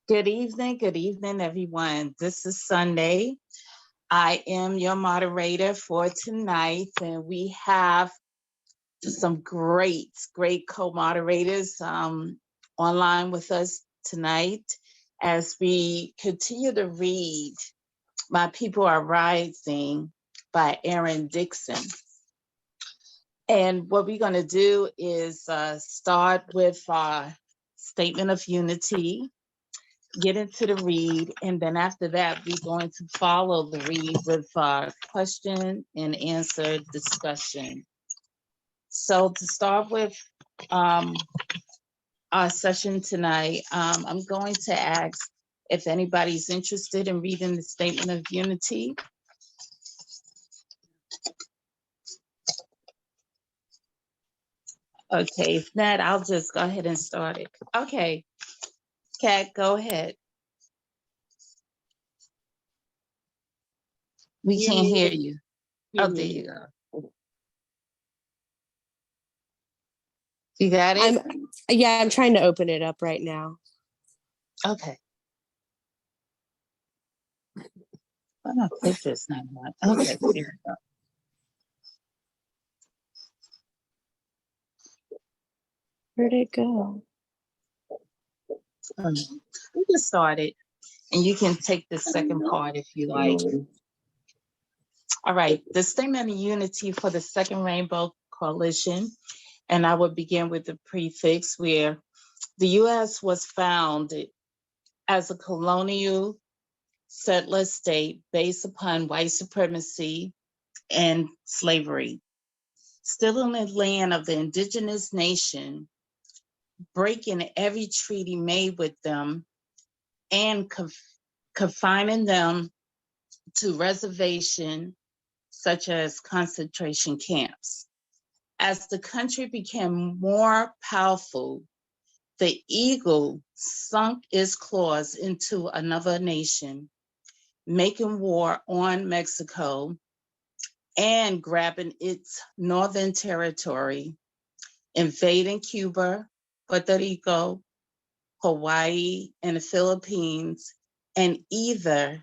Good evening, everyone. This is Sunday. I am your moderator for tonight, and we have some great co-moderators online with us tonight as we continue to read My People Are Rising by Aaron Dixon. And what we're going to do is start with our statement of unity, get into the read, and then after that, we're going to follow the read with our question and answer discussion. So to start with our session tonight, I'm going to ask if anybody's interested in reading the Statement of Unity. Okay, if not, I'll just go ahead and start it. Okay, Kat, go ahead. We can't hear you. Oh, there you go. You got it? I'm trying to open it up right now. Okay. Why my picture's not on? Okay, here we go. Where'd it go? We can start it, and you can take the second part if you like. All right, the Statement of Unity for the Second Rainbow Coalition, and I will begin with the prefix where the U.S. was founded as a colonial settler state based upon white supremacy and slavery, still in the land of the indigenous nation, breaking every treaty made with them and confining them to reservation such as concentration camps. As the country became more powerful, the eagle sunk its claws into another nation, making war on Mexico and grabbing its northern territory, invading Cuba, Puerto Rico, Hawaii, and the Philippines, and either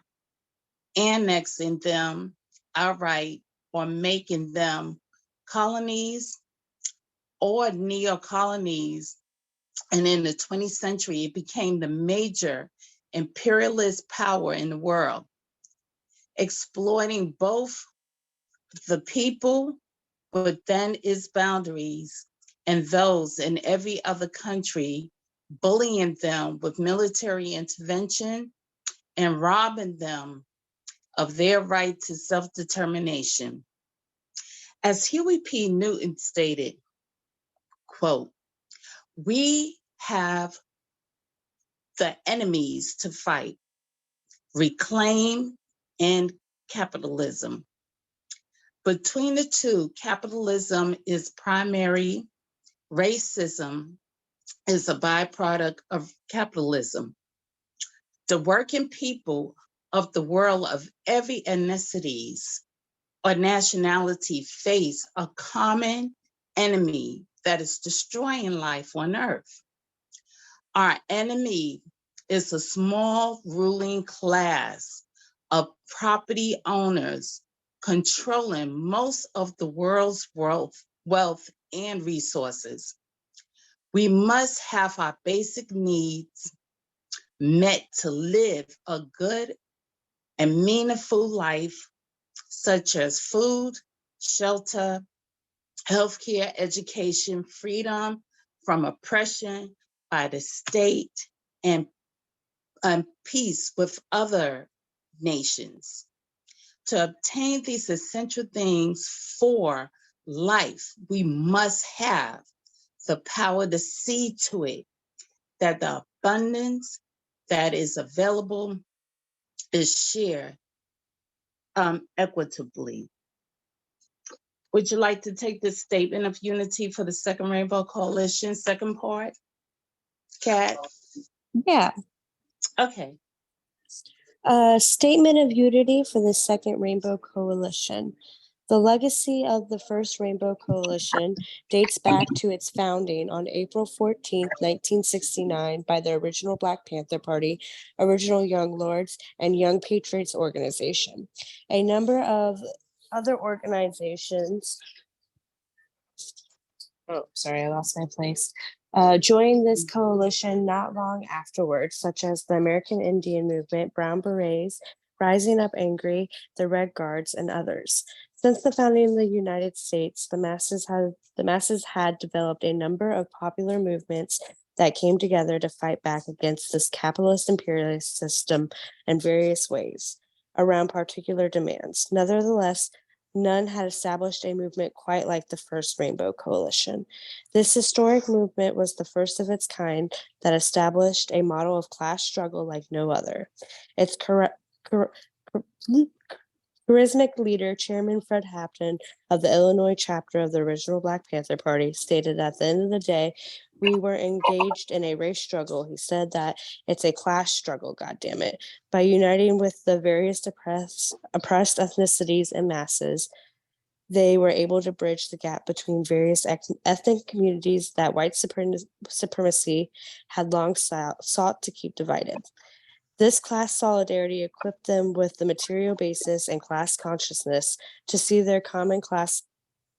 annexing them outright or making them colonies or neo-colonies. And in the 20th century, it became the major imperialist power in the world, exploiting both the people within its boundaries and those in every other country, bullying them with military intervention and robbing them of their right to self-determination. As Huey P. Newton stated, quote, "We have the enemies to fight, reclaim and capitalism. Between the two, capitalism is primary, racism is a byproduct of capitalism. The working people of the world of every ethnicities or nationality face a common enemy that is destroying life on earth. Our enemy is a small ruling class of property owners controlling most of the world's wealth and resources. We must have our basic needs met to live a good and meaningful life, such as food, shelter, healthcare, education, freedom from oppression by the state, and peace with other nations. To obtain these essential things for life, we must have the power to see to it that the abundance that is available is shared equitably." Would you like to take this Statement of Unity for the Second Rainbow Coalition, second part, Kat? Yeah. Okay. Statement of Unity for the Second Rainbow Coalition. The legacy of the first Rainbow Coalition dates back to its founding on April 14th, 1969, by the original Black Panther Party, original Young Lords, and Young Patriots Organization. A number of other organizations, oh, sorry, I lost my place, joined this coalition not long afterwards, such as the American Indian Movement, Brown Berets, Rising Up Angry, the Red Guards, and others. Since the founding of the United States, the masses had developed a number of popular movements that came together to fight back against this capitalist imperialist system in various ways around particular demands. Nevertheless, none had established a movement quite like the first Rainbow Coalition. This historic movement was the first of its kind that established a model of class struggle like no other. Its charismatic leader, Chairman Fred Hampton of the Illinois chapter of the original Black Panther Party, stated at the end of the day, we were engaged in a race struggle. He said that it's a class struggle, goddammit. By uniting with the various oppressed ethnicities and masses, they were able to bridge the gap between various ethnic communities that white supremacy had long sought to keep divided. This class solidarity equipped them with the material basis and class consciousness to see their common class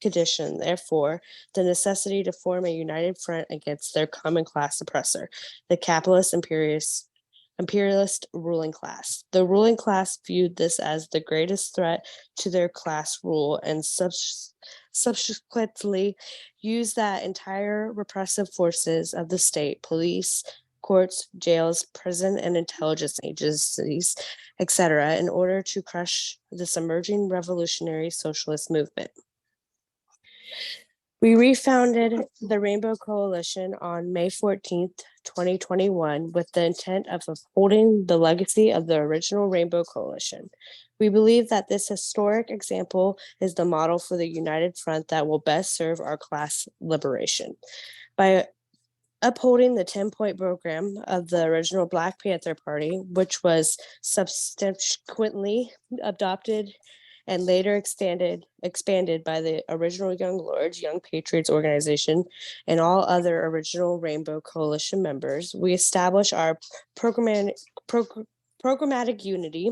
condition, therefore, the necessity to form a united front against their common class oppressor, the capitalist imperialist ruling class. The ruling class viewed this as the greatest threat to their class rule and subsequently used that entire repressive forces of the state, police, courts, jails, prison, and intelligence agencies, etc., in order to crush this emerging revolutionary socialist movement. We refounded the Rainbow Coalition on May 14th, 2021, with the intent of upholding the legacy of the original Rainbow Coalition. We believe that this historic example is the model for the united front that will best serve our class liberation. By upholding the 10-point program of the original Black Panther Party, which was subsequently adopted and later expanded by the original Young Lords, Young Patriots Organization, and all other original Rainbow Coalition members, we establish our programmatic unity.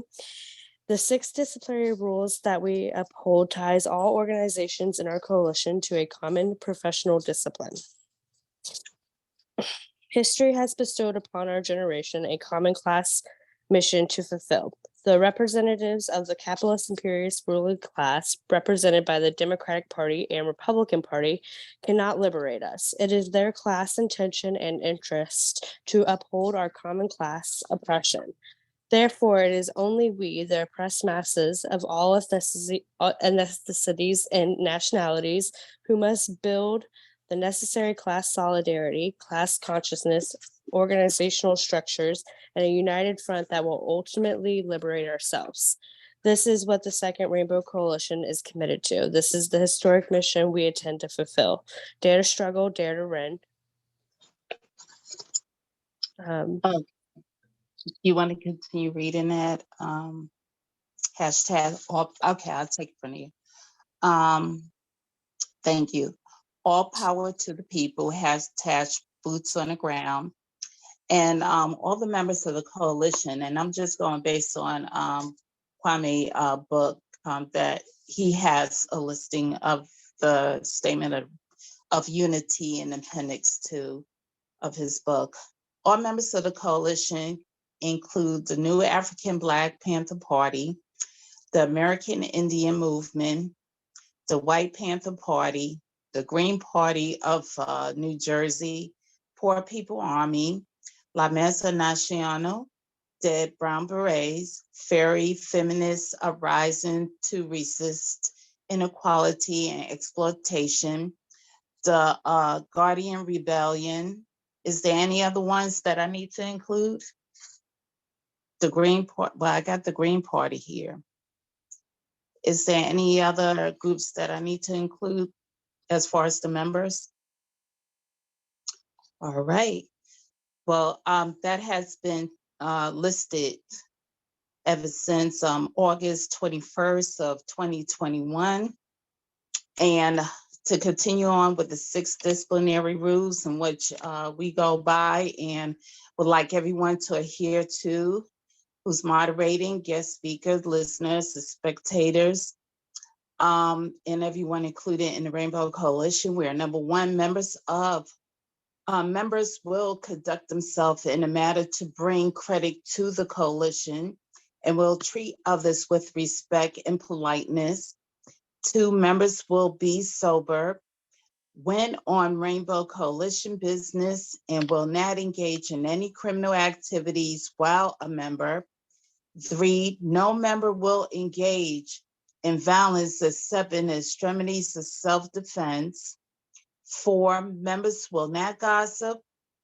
The 6 disciplinary rules that we uphold ties all organizations in our coalition to a common professional discipline. History has bestowed upon our generation a common class mission to fulfill. The representatives of the capitalist imperialist ruling class, represented by the Democratic Party and Republican Party, cannot liberate us. It is their class intention and interest to uphold our common class oppression. Therefore, it is only we, the oppressed masses of all ethnicities and nationalities, who must build the necessary class solidarity, class consciousness, organizational structures, and a united front that will ultimately liberate ourselves. This is what the Second Rainbow Coalition is committed to. This is the historic mission we intend to fulfill. Dare to struggle, dare to win. You want to continue reading that? Hashtag, okay, I'll take it from you. Thank you. All power to the people, hashtag boots on the ground. And all the members of the coalition, and I'm just going based on Kwame book that he has a listing of the statement of unity in appendix 2 of his book. All members of the coalition include the new African Black Panther Party, the American Indian Movement, the White Panther Party, the Green Party of New Jersey, Poor People Army, La Mesa Nacional, the Brown Berets, Fairy Feminists Arising to Resist Inequality and Exploitation, the Guardian Rebellion. Is there any other ones that I need to include? The Green Party, well, I got the Green Party here. Is there any other groups that I need to include as far as the members? All right. Well, that has been listed ever since August 21st of 2021. And to continue on with the 6 disciplinary rules in which we go by and would like everyone to adhere to, who's moderating, guest speakers, listeners, the spectators, and everyone included in the Rainbow Coalition. We are number one, members will conduct themselves in a manner to bring credit to the coalition and will treat others with respect and politeness. 2, members will be sober when on Rainbow Coalition business and will not engage in any criminal activities while a member. 3, no member will engage in violence except in extremities of self-defense. 4, members will not gossip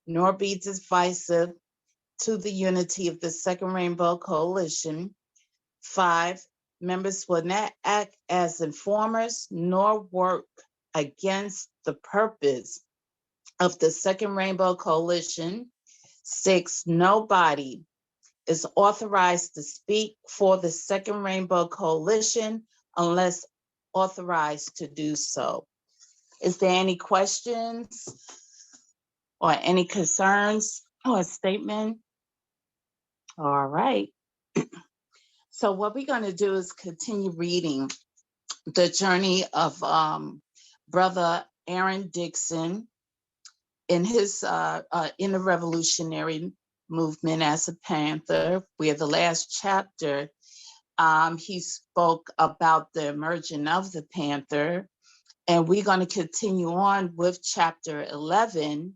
nor be divisive to the unity of the Second Rainbow Coalition. 5, members will not act as informers nor work against the purpose of the Second Rainbow Coalition. 6, nobody is authorized to speak for the Second Rainbow Coalition unless authorized to do so. Is there any questions or any concerns or statement? All right. So what we're going to do is continue reading the journey of Brother Aaron Dixon in his in the revolutionary movement as a Panther, where the last chapter he spoke about the emerging of the Panther. And we're going to continue on with chapter 11,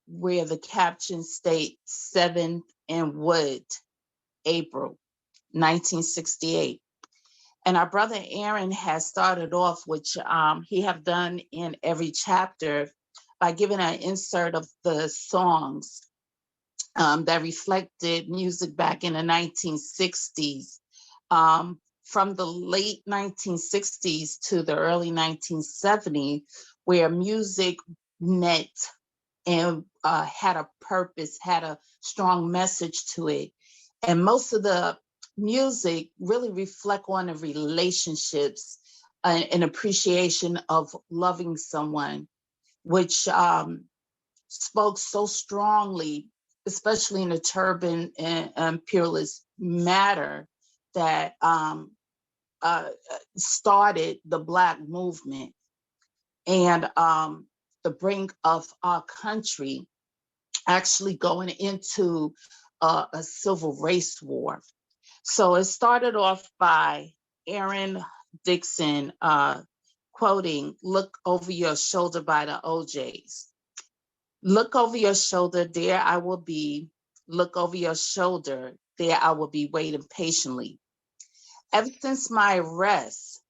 where the caption states 7th and Wood, April 1968. And our brother Aaron has started off, which he have done in every chapter, by giving an insert of the songs that reflected music back in the 1960s. From the late 1960s to the early 1970s, where music meant and had a purpose, had a strong message to it. And most of the music really reflect on the relationships and appreciation of loving someone, which spoke so strongly, especially in a turban and peerless matter, that started the Black movement and the brink of our country actually going into a civil race war. So it started off by Aaron Dixon quoting, "Look over your shoulder" by the OJs. "Look over your shoulder, there I will be. Look over your shoulder, there I will be waiting patiently. Ever since my arrest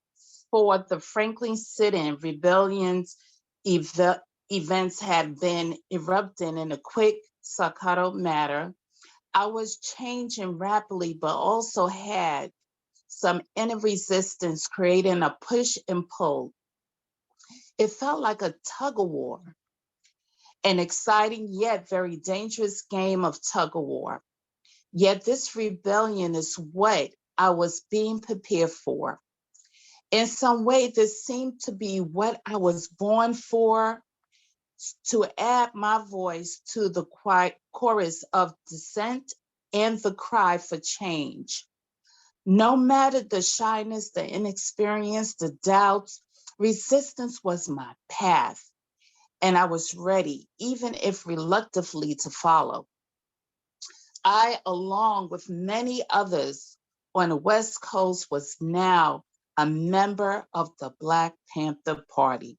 for the Franklin sit-in, rebellions events had been erupting in a quick staccato manner. I was changing rapidly, but also had some inner resistance, creating a push and pull. It felt like a tug of war, an exciting yet very dangerous game of tug of war. Yet this rebellion is what I was being prepared for. In some way, this seemed to be what I was born for, to add my voice to the chorus of dissent and the cry for change. No matter the shyness, the inexperience, the doubts, resistance was my path, and I was ready, even if reluctantly, to follow. I, along with many others on the West Coast, was now a member of the Black Panther Party,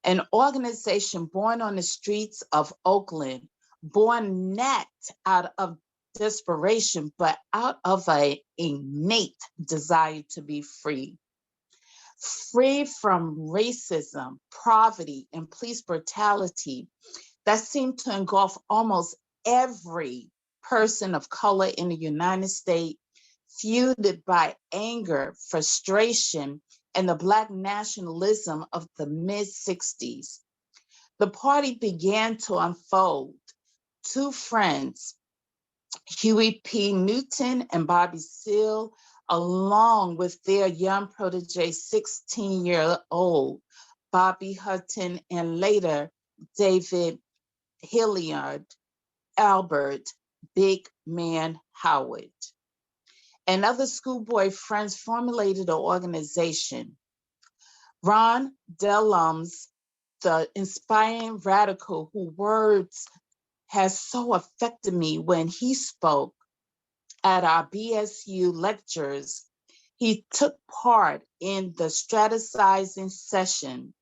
an organization born on the streets of Oakland, born not out of desperation, but out of an innate desire to be free. Free from racism, poverty, and police brutality that seemed to engulf almost every person of color in the United States, fueled by anger, frustration, and the Black nationalism of the mid-60s. The party began to unfold. 2 friends, Huey P. Newton and Bobby Seale, along with their young protege, 16-year-old Bobby Hutton, and later David Hilliard Albert Big Man Howard. And other schoolboy friends formulated an organization. Ron Dellums, the inspiring radical whose words has so affected me when he spoke at our BSU lectures, he took part in the strategizing session.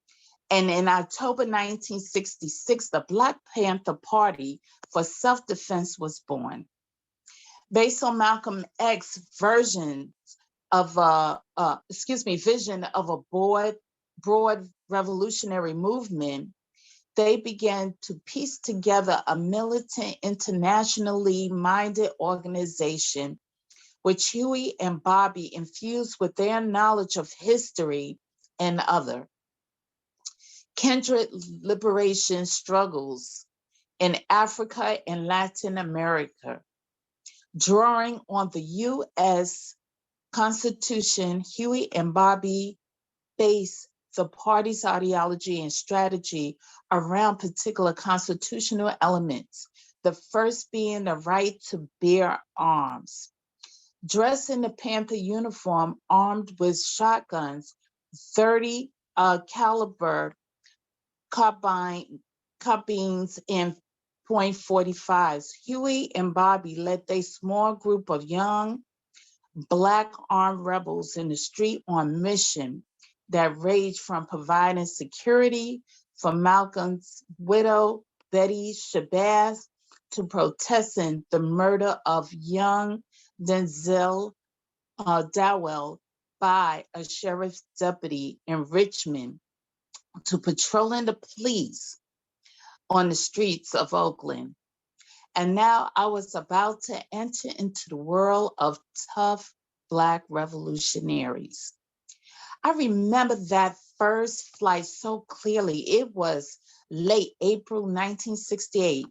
And in October 1966, the Black Panther Party for Self-Defense was born. Based on Malcolm X's vision of a broad revolutionary movement, they began to piece together a militant, internationally minded organization, which Huey and Bobby infused with their knowledge of history and other kindred liberation struggles in Africa and Latin America. Drawing on the U.S. Constitution, Huey and Bobby based the party's ideology and strategy around particular constitutional elements, the first being the right to bear arms. Dressed in the Panther uniform, armed with shotguns, 30 caliber carbines and .45s, Huey and Bobby led a small group of young Black armed rebels in the street on mission that ranged from providing security for Malcolm's widow, Betty Shabazz, to protesting the murder of young Denzel Dowell by a sheriff's deputy in Richmond, to patrolling the police on the streets of Oakland. And now I was about to enter into the world of tough Black revolutionaries. I remember that first flight so clearly. It was late April 1968.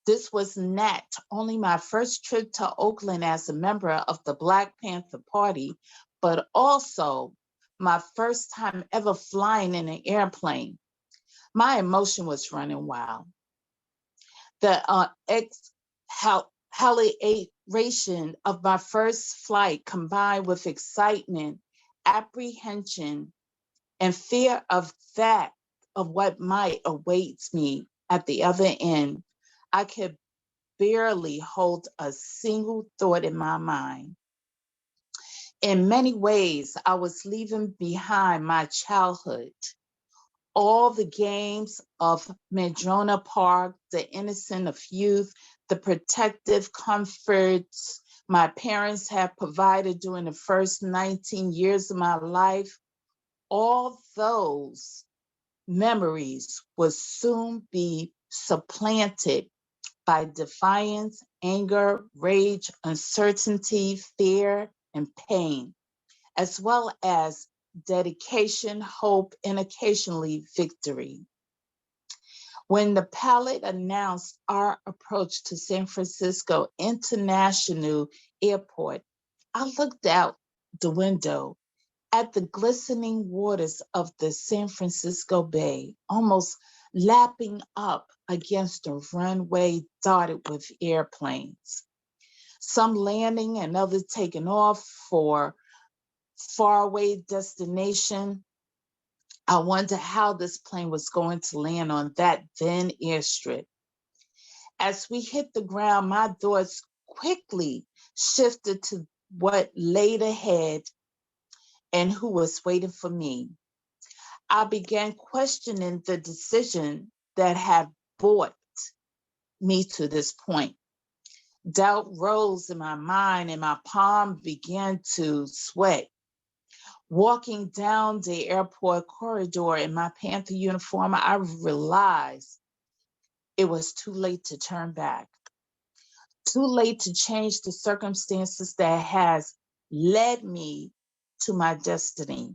This was not only my first trip to Oakland as a member of the Black Panther Party, but also my first time ever flying in an airplane. My emotion was running wild. The exhilaration of my first flight combined with excitement, apprehension, and fear of what might awaits me at the other end. I could barely hold a single thought in my mind. In many ways, I was leaving behind my childhood, all the games of Madrona Park, the innocence of youth, the protective comforts my parents had provided during the first 19 years of my life. All those memories will soon be supplanted by defiance, anger, rage, uncertainty, fear, and pain, as well as dedication, hope, and occasionally victory. When the pilot announced our approach to San Francisco International Airport, I looked out the window at the glistening waters of the San Francisco Bay, almost lapping up against a runway dotted with airplanes, some landing and others taking off for faraway destination. I wonder how this plane was going to land on that then airstrip. As we hit the ground, my thoughts quickly shifted to what laid ahead and who was waiting for me. I began questioning the decision that had brought me to this point. Doubt rose in my mind and my palm began to sweat. Walking down the airport corridor in my Panther uniform, I realized it was too late to turn back, too late to change the circumstances that has led me to my destiny.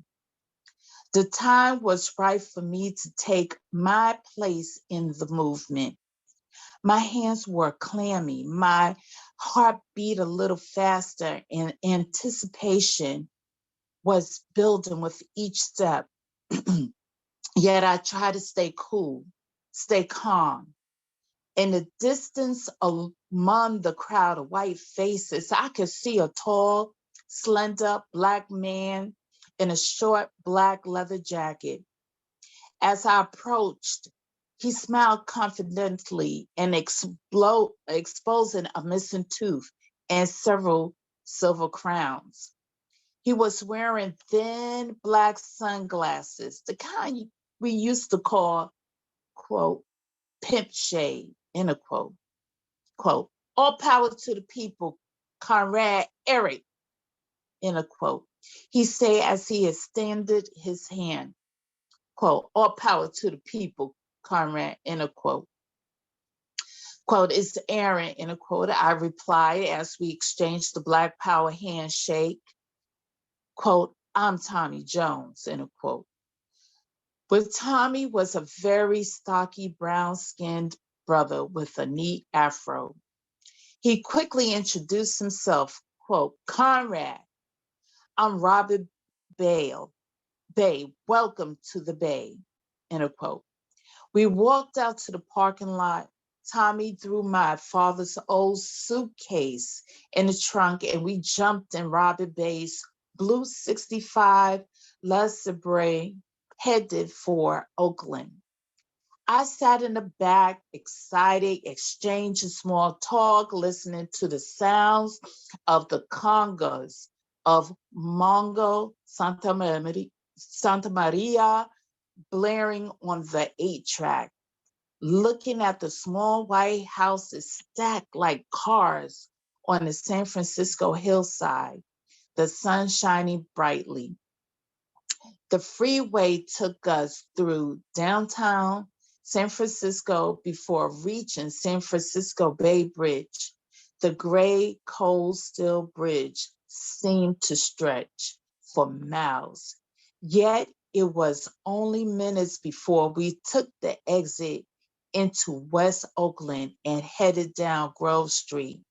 The time was right for me to take my place in the movement. My hands were clammy. My Heart beat a little faster, and anticipation was building with each step. Yet I tried to stay cool, stay calm. In the distance among the crowd of white faces, I could see a tall, slender black man in a short black leather jacket. As I approached, he smiled confidently and exposing a missing tooth and several silver crowns. He was wearing thin black sunglasses, the kind we used to call, quote, pimp shade, end of quote. Quote, all power to the people, Conrad Eric, end of quote. He said as he extended his hand, quote, all power to the people, Conrad, end of quote. Quote, it's Aaron, end of quote. I replied as we exchanged the Black Power handshake. Quote, I'm Tommy Jones, end of quote. But Tommy was a very stocky, brown-skinned brother with a neat afro. He quickly introduced himself, quote, Conrad, I'm Robert Bay, welcome to the Bay, end of quote. We walked out to the parking lot. Tommy threw my father's old suitcase in the trunk and we jumped in Robert Bay's blue 65 La Sabre headed for Oakland. I sat in the back, excited, exchanging small talk, listening to the sounds of the congas of Mongo Santa Maria blaring on the 8-track, looking at the small white houses stacked like cars on the San Francisco hillside, the sun shining brightly. The freeway took us through downtown San Francisco before reaching San Francisco Bay Bridge. The gray, cold steel bridge seemed to stretch for miles. Yet it was only minutes before we took the exit into West Oakland and headed down Grove Street.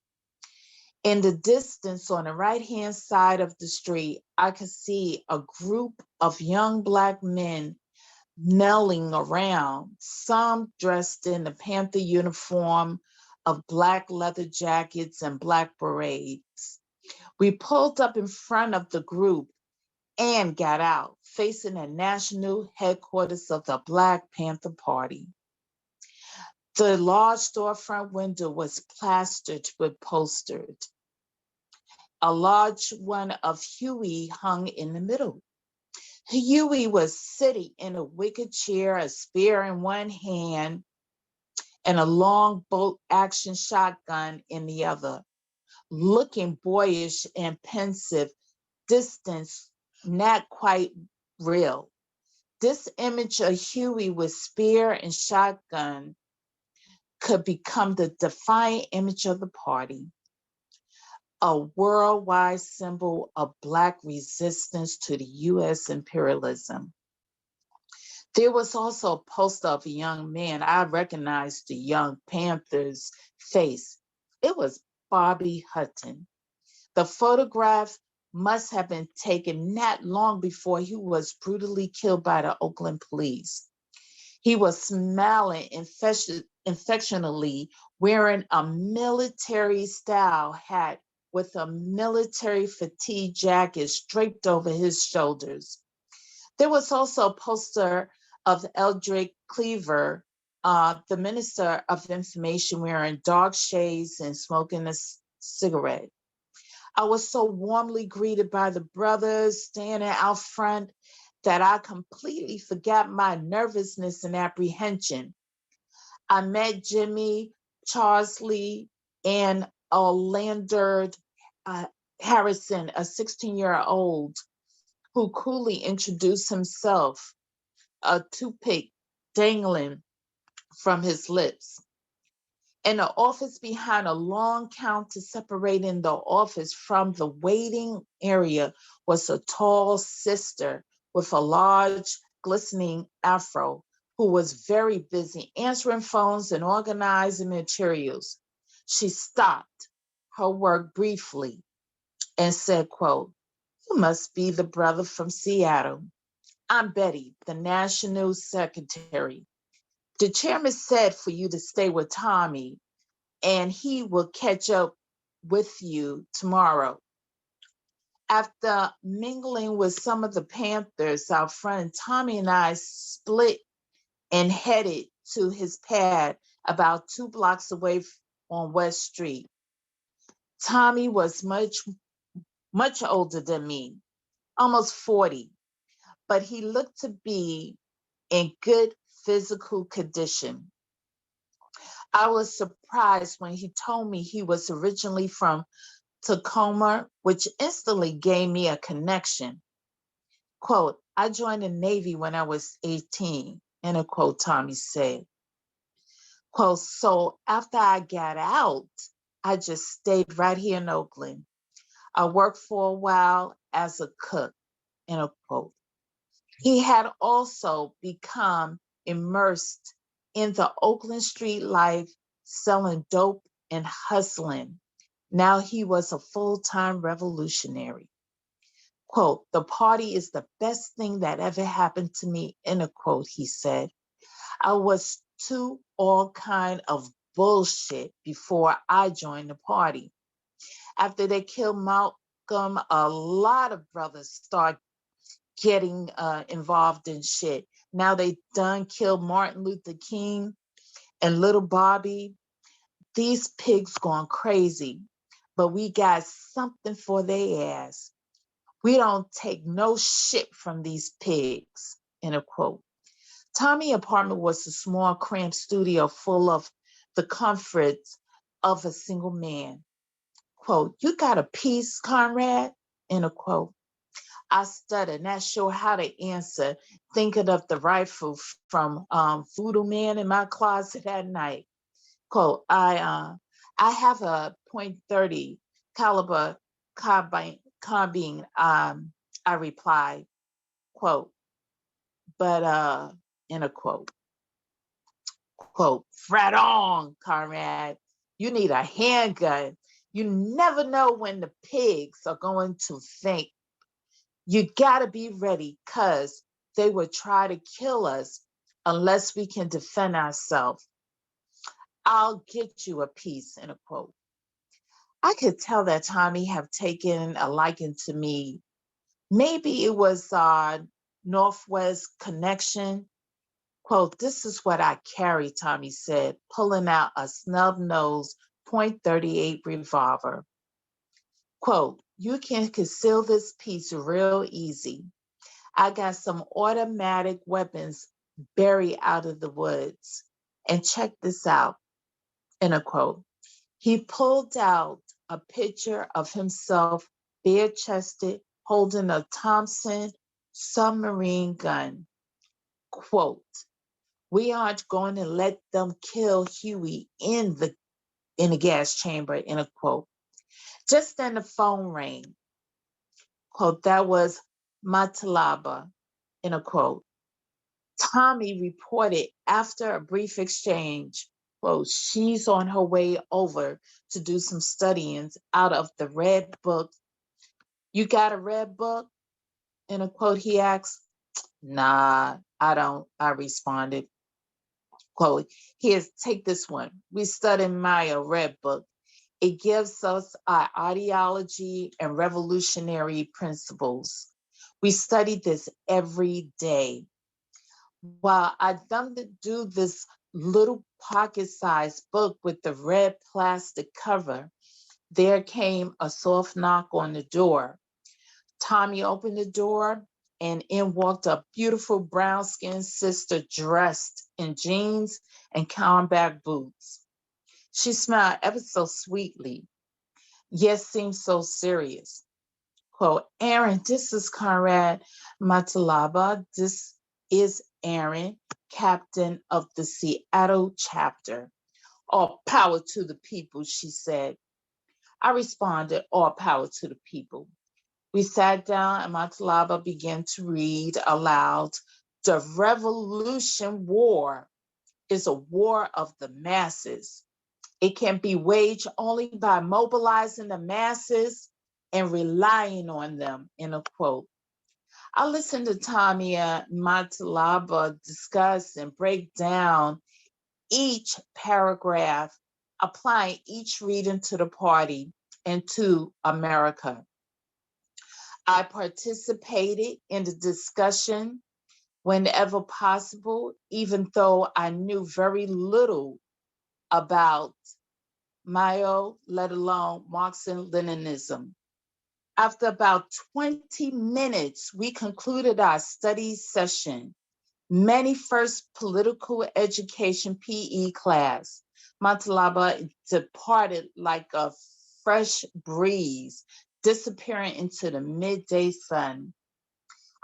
In the distance, on the right-hand side of the street, I could see a group of young Black men milling around, some dressed in the Panther uniform of black leather jackets and black berets. We pulled up in front of the group and got out, facing the national headquarters of the Black Panther Party. The large storefront window was plastered with posters. A large one of Huey hung in the middle. Huey was sitting in a wicker chair, a spear in one hand, and a long bolt action shotgun in the other, looking boyish and pensive, distant, not quite real. This image of Huey with spear and shotgun could become the defiant image of the party, a worldwide symbol of Black resistance to the US imperialism. There was also a poster of a young man. I recognized the young Panther's face. It was Bobby Hutton. The photograph must have been taken not long before he was brutally killed by the Oakland police. He was smiling affectionately, wearing a military style hat with a military fatigue jacket draped over his shoulders. There was also a poster of Eldridge Cleaver, the Minister of Information, wearing dark shades and smoking a cigarette. I was so warmly greeted by the brothers standing out front that I completely forgot my nervousness and apprehension. I met Jimmy, Charsley, and Orlando Harrison, a 16-year-old, who coolly introduced himself, a toothpick dangling from his lips. In the office behind a long counter separating the office from the waiting area was a tall sister with a large, glistening afro who was very busy answering phones and organizing materials. She stopped, her work briefly and said, quote, "You must be the brother from Seattle. I'm Betty, the national secretary. The chairman said for you to stay with Tommy and he will catch up with you tomorrow." After mingling with some of the Panthers out front, Tommy and I split and headed to his pad about 2 blocks away on West Street. Tommy was much older than me, almost 40, but he looked to be in good physical condition. I was surprised when he told me he was originally from Tacoma, which instantly gave me a connection. Quote, "I joined the Navy when I was 18, end of quote, Tommy said. Quote, "So after I got out, I just stayed right here in Oakland. I worked for a while as a cook," end of quote. He had also become immersed in the Oakland street life, selling dope and hustling. Now he was a full-time revolutionary. Quote, "The party is the best thing that ever happened to me," end of quote, he said. "I was to all kind of bullshit before I joined the party. After they killed Malcolm, a lot of brothers start getting involved in shit. Now they done killed Martin Luther King and little Bobby. These pigs gone crazy, but we got something for their ass. We don't take no shit from these pigs," end of quote. Tommy's apartment was a small, cramped studio full of the comforts of a single man. Quote, "You got a piece, Conrad?" End of quote. I stuttered, not sure how to answer, thinking of the rifle from Voodoo Man in my closet at night. Quote, I have a .30 caliber carbine, I replied, quote, "but, end of quote, quote, "Fret on, Conrad. You need a handgun. You never know when the pigs are going to think. You gotta be ready, cause they will try to kill us unless we can defend ourselves. I'll get you a piece," end of quote. I could tell that Tommy have taken a liking to me. Maybe it was Northwest connection. Quote, "This is what I carry," Tommy said, pulling out a snub-nosed .38 revolver. Quote, "You can conceal this piece real easy. I got some automatic weapons buried out of the woods. And check this out," end of quote. He pulled out a picture of himself bare-chested, holding a Thompson submarine gun. Quote, "We aren't going to let them kill Huey in the gas chamber," end of quote. Just then the phone rang. Quote, "That was Matalaba," end of quote. Tommy reported after a brief exchange, quote, "She's on her way over to do some studying out of the red book." "You got a red book?" In a quote, he asked. "Nah, I don't," I responded. Quote, "Here, take this one. We studied Maya red book. It gives us our ideology and revolutionary principles. We study this every day." While I thumbed through this little pocket-sized book with the red plastic cover, there came a soft knock on the door. Tommy opened the door, and in walked a beautiful brown-skinned sister dressed in jeans and combat boots. She smiled ever so sweetly, yet seemed so serious. Quote, "Aaron, this is Conrad Matalaba. This is Aaron, captain of the Seattle chapter." "All power to the people," she said. I responded, "All power to the people." We sat down and Matalaba began to read aloud, "The Revolution War is a war of the masses. It can be waged only by mobilizing the masses and relying on them, end of quote. I listened to Tamia Matalaba discuss and break down each paragraph, applying each reading to the party and to America. I participated in the discussion whenever possible, even though I knew very little about Mayo, let alone Marxism Leninism. After about 20 minutes, we concluded our study session. Many first political education PE class. Montalaba departed like a fresh breeze, disappearing into the midday sun.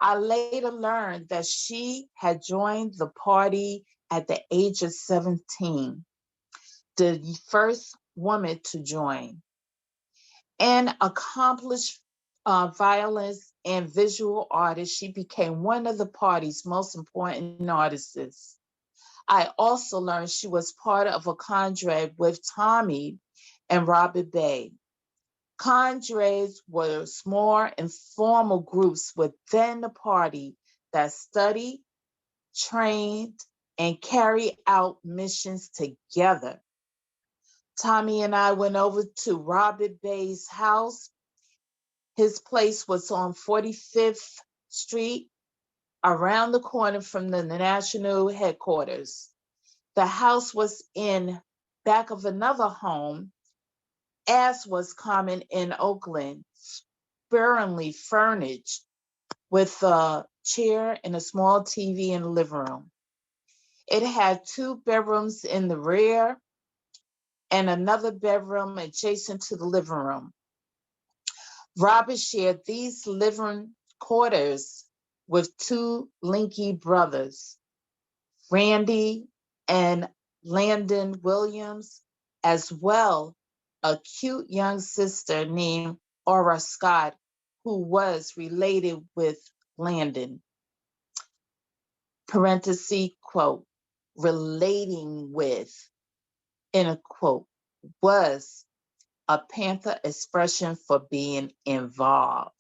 I later learned that she had joined the party at the age of 17, the first woman to join. An accomplished violinist and visual artist, she became one of the party's most important artists. I also learned she was part of a cadre with Tommy and Robert Bay. Cadres were small, informal groups within the party that studied, trained, and carried out missions together. Tommy and I went over to Robert Bay's house. His place was on 45th Street, around the corner from the national headquarters. The house was in back of another home, as was common in Oakland, sparingly furnished with a chair and a small TV in the living room. It had two bedrooms in the rear and another bedroom adjacent to the living room. Robert shared these living quarters with two Linky brothers, Randy and Landon Williams, as well a cute young sister named Aura Scott, who was related with Landon. Parenthesis, quote, relating with, in a quote, was a Panther expression for being involved.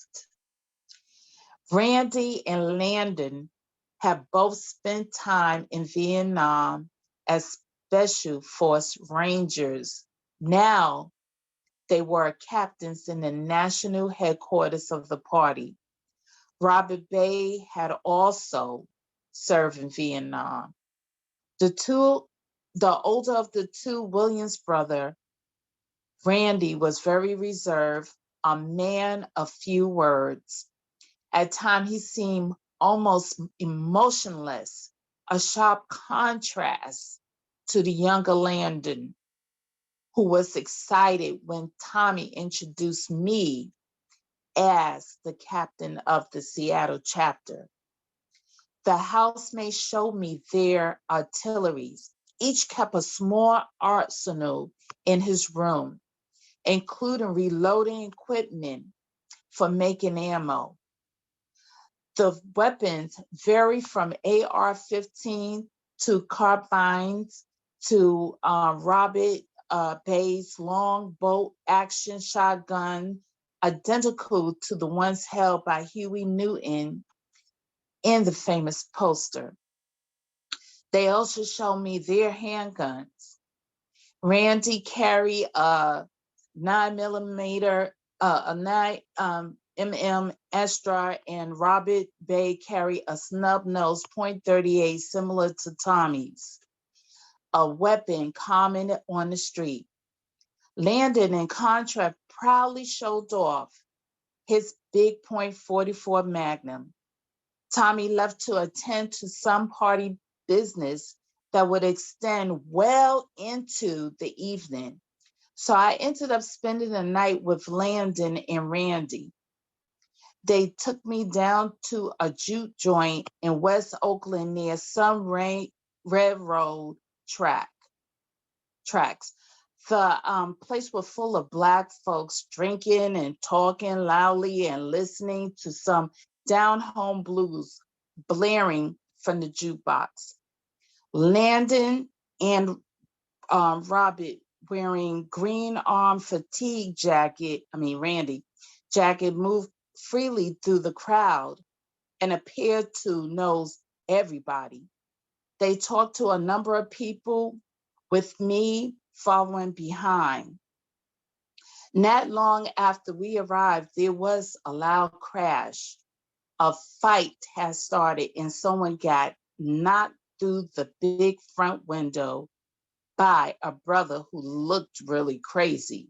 Randy and Landon have both spent time in Vietnam as Special Force Rangers. Now they were captains in the national headquarters of the party. Robert Bay had also served in Vietnam. The older of the two Williams brothers, Randy, was very reserved, a man of few words. At times, he seemed almost emotionless, a sharp contrast to the younger Landon, who was excited when Tommy introduced me as the captain of the Seattle chapter. The housemaid showed me their artilleries. Each kept a small arsenal in his room, including reloading equipment for making ammo. The weapons vary from AR-15 to carbines to Robert Bay's long bolt action shotgun, identical to the ones held by Huey Newton in the famous poster. They also show me their handguns. Randy carried a 9mm, a 9mm Astra, and Robert Bay carried a snub-nosed .38 similar to Tommy's, a weapon common on the street. Landon, in contrast, proudly showed off his big .44 Magnum. Tommy left to attend to some party business that would extend well into the evening. So I ended up spending the night with Landon and Randy. They took me down to a juke joint in West Oakland near some railroad tracks. The place was full of Black folks drinking and talking loudly and listening to some down-home blues blaring from the jukebox. Landon and Robert wearing green arm fatigue Randy jacket, moved freely through the crowd and appeared to know everybody. They talked to a number of people, with me following behind. Not long after we arrived, there was a loud crash. A fight had started and someone got knocked through the big front window by a brother who looked really crazy.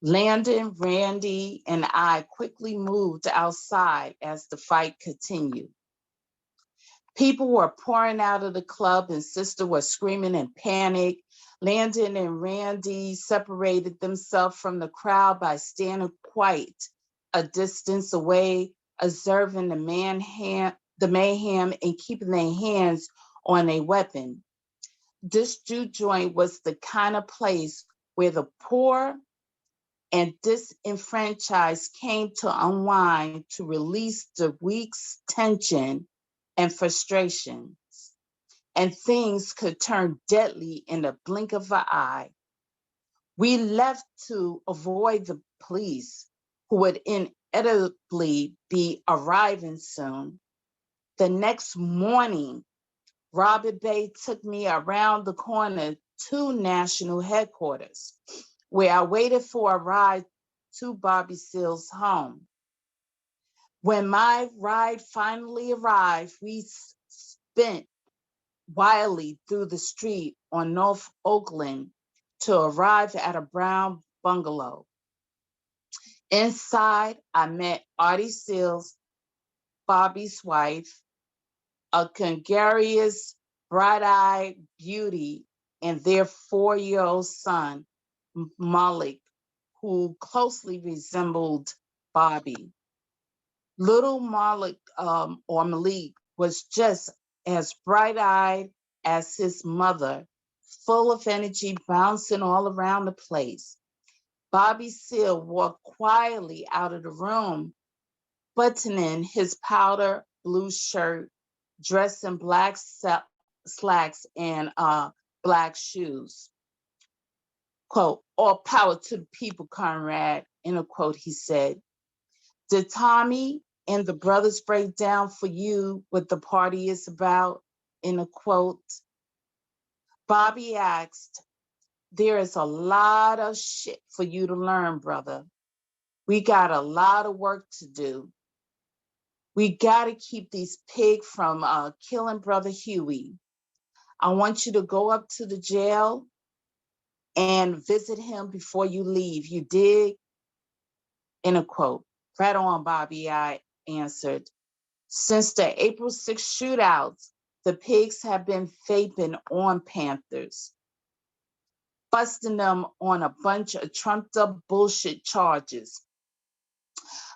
Landon, Randy, and I quickly moved outside as the fight continued. People were pouring out of the club and sister was screaming in panic. Landon and Randy separated themselves from the crowd by standing quite a distance away, observing the mayhem and keeping their hands on a weapon. This juke joint was the kind of place where the poor and disenfranchised came to unwind to release the week's tension and frustration. And things could turn deadly in the blink of an eye. We left to avoid the police, who would inevitably be arriving soon. The next morning, Robert Bay took me around the corner to national headquarters, where I waited for a ride to Bobby Seale's home. When my ride finally arrived, we spent wildly through the street on North Oakland to arrive at a brown bungalow. Inside, I met Artie Seals, Bobby's wife, a gregarious, bright-eyed beauty, and their 4-year-old son, Malik, who closely resembled Bobby. Little Malik was just as bright-eyed as his mother, full of energy, bouncing all around the place. Bobby Seale walked quietly out of the room, buttoning his powder blue shirt, dressed in black slacks and black shoes. Quote, "All power to the people, Conrad," in a quote, he said. "Did Tommy and the brothers break down for you what the party is about?" In a quote. Bobby asked, "There is a lot of shit for you to learn, brother. We got a lot of work to do. We got to keep these pigs from killing Brother Huey. I want you to go up to the jail and visit him before you leave. You dig?" In a quote. "Right on, Bobby," I answered. "Since the April 6th shootouts, the pigs have been vaping on Panthers, busting them on a bunch of trumped up bullshit charges.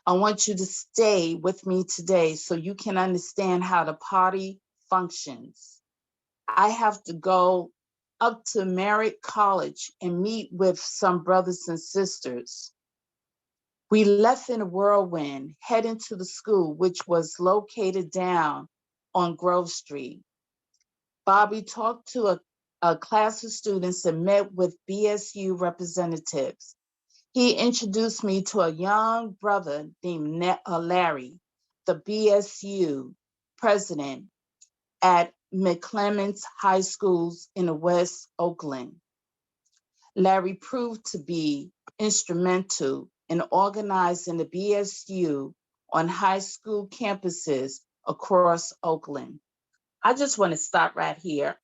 I want you to stay with me today so you can understand how the party functions. I have to go up to Merritt College and meet with some brothers and sisters." We left in a whirlwind, heading to the school, which was located down on Grove Street. Bobby talked to a class of students and met with BSU representatives. He introduced me to a young brother named Larry, the BSU president at McClements High Schools in West Oakland. Larry proved to be instrumental in organizing the BSU on high school campuses across Oakland. I just want to stop right here.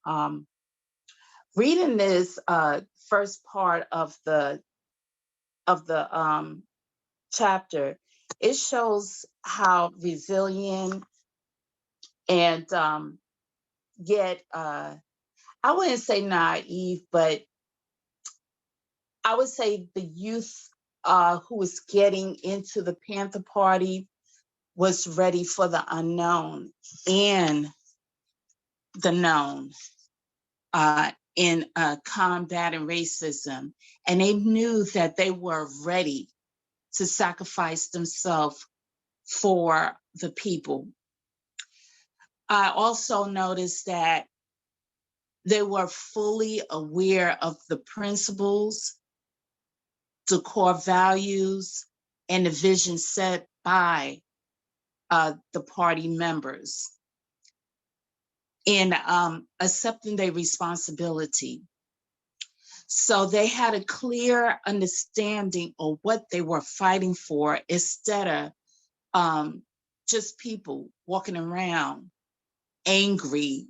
Reading this first part of the chapter, it shows how resilient and yet I wouldn't say naive, but I would say the youth who was getting into the Panther Party was ready for the unknown and the known in combating racism. And they knew that they were ready to sacrifice themselves for the people. I also noticed that They were fully aware of the principles, the core values, and the vision set by the party members in accepting their responsibility. So they had a clear understanding of what they were fighting for instead of just people walking around angry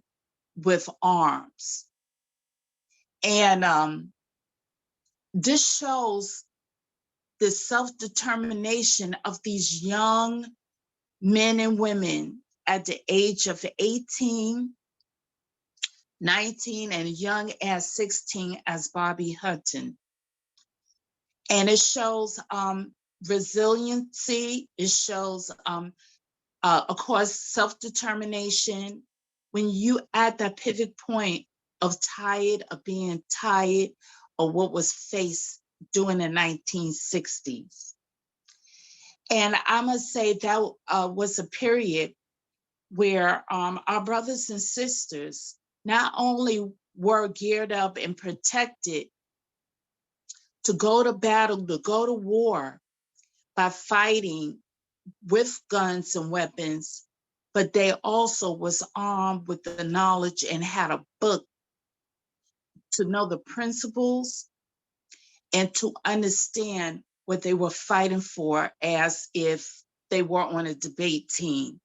with arms. And this shows the self-determination of these young men and women at the age of 18, 19, and young as 16 as Bobby Hutton. And it shows resiliency. It shows, of course, self-determination. When you at that pivot point of being tired of what was faced during the 1960s. And I must say that was a period where our brothers and sisters not only were geared up and protected to go to battle, to go to war by fighting with guns and weapons, but they also was armed with the knowledge and had a book to know the principles and to understand what they were fighting for as if they were on a debate team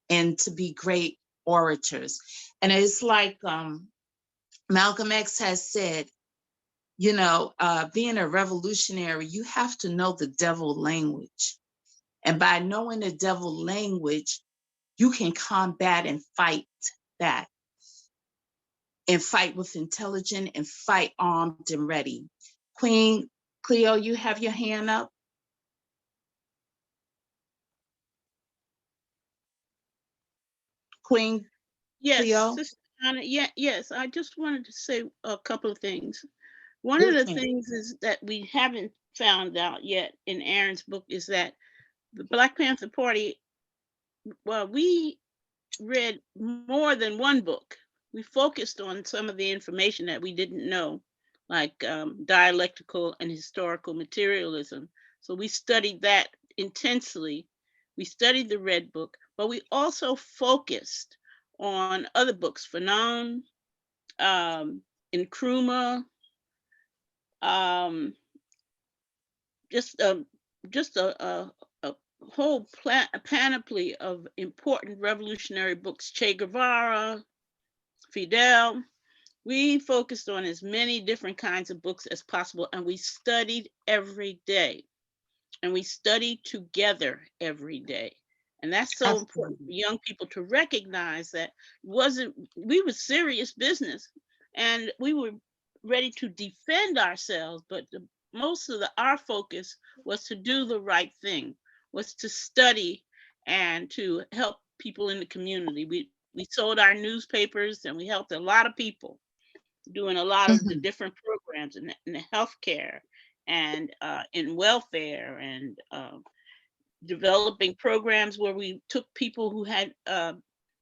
and to be great orators. And it's like Malcolm X has said, you know, being a revolutionary, you have to know the devil language. And by knowing the devil language, you can combat and fight that, and fight with intelligence and fight armed and ready. Queen Cleo, you have your hand up? Queen Yes, Cleo? Sister Anna, yes. I just wanted to say a couple of things. One of Yes, the ma'am. things is that we haven't found out yet in Aaron's book is that the Black Panther Party, well, we read more than one book. We focused on some of the information that we didn't know, like dialectical and historical materialism. So we studied that intensely. We studied the Red Book, but we also focused on other books, Fanon, Nkrumah, um, just just a whole panoply of important revolutionary books, Che Guevara, Fidel. We focused on as many different kinds of books as possible, and we studied every day, and we studied together every day. And that's so important for Absolutely. young people to recognize that we were serious business, and we were ready to defend ourselves, but most of our focus was to do the right thing, was to study and to help people in the community. We sold our newspapers, and we helped a lot of people doing a lot of the Mhm. different programs in the healthcare and in welfare, and developing programs where we took people who had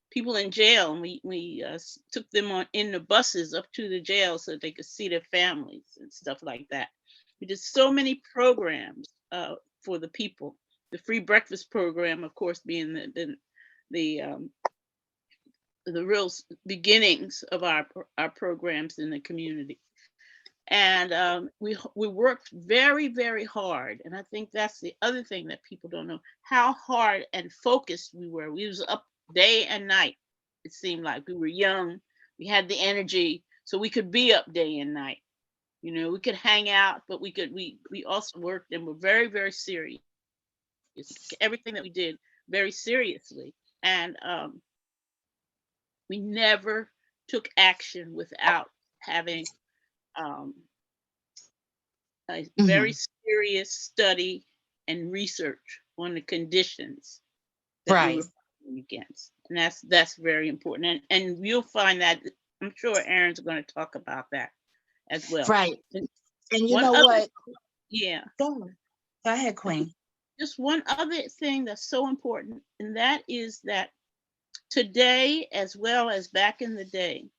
people in jail, and we took them on in the buses up to the jail so that they could see their families and stuff like that. We did so many programs for the people. The free breakfast program, of course, being the real beginnings of our programs in the community. And we worked very, very hard. And I think that's the other thing that people don't know, how hard and focused we were. We was up day and night. It seemed like we were young, we had the energy, so we could be up day and night. You know, we could hang out, but we also worked and were very, very serious. Everything that we did very seriously. And we never took action without having um, a very Mhm. serious study and research on the conditions that we were Right, fighting against. And that's very important. And you'll find that, I'm sure Aaron's going to talk about that as well. right. And And you one know other, what? yeah, Go, go ahead, Queen. just one other thing that's so important, and that is that today, as well as back in the day,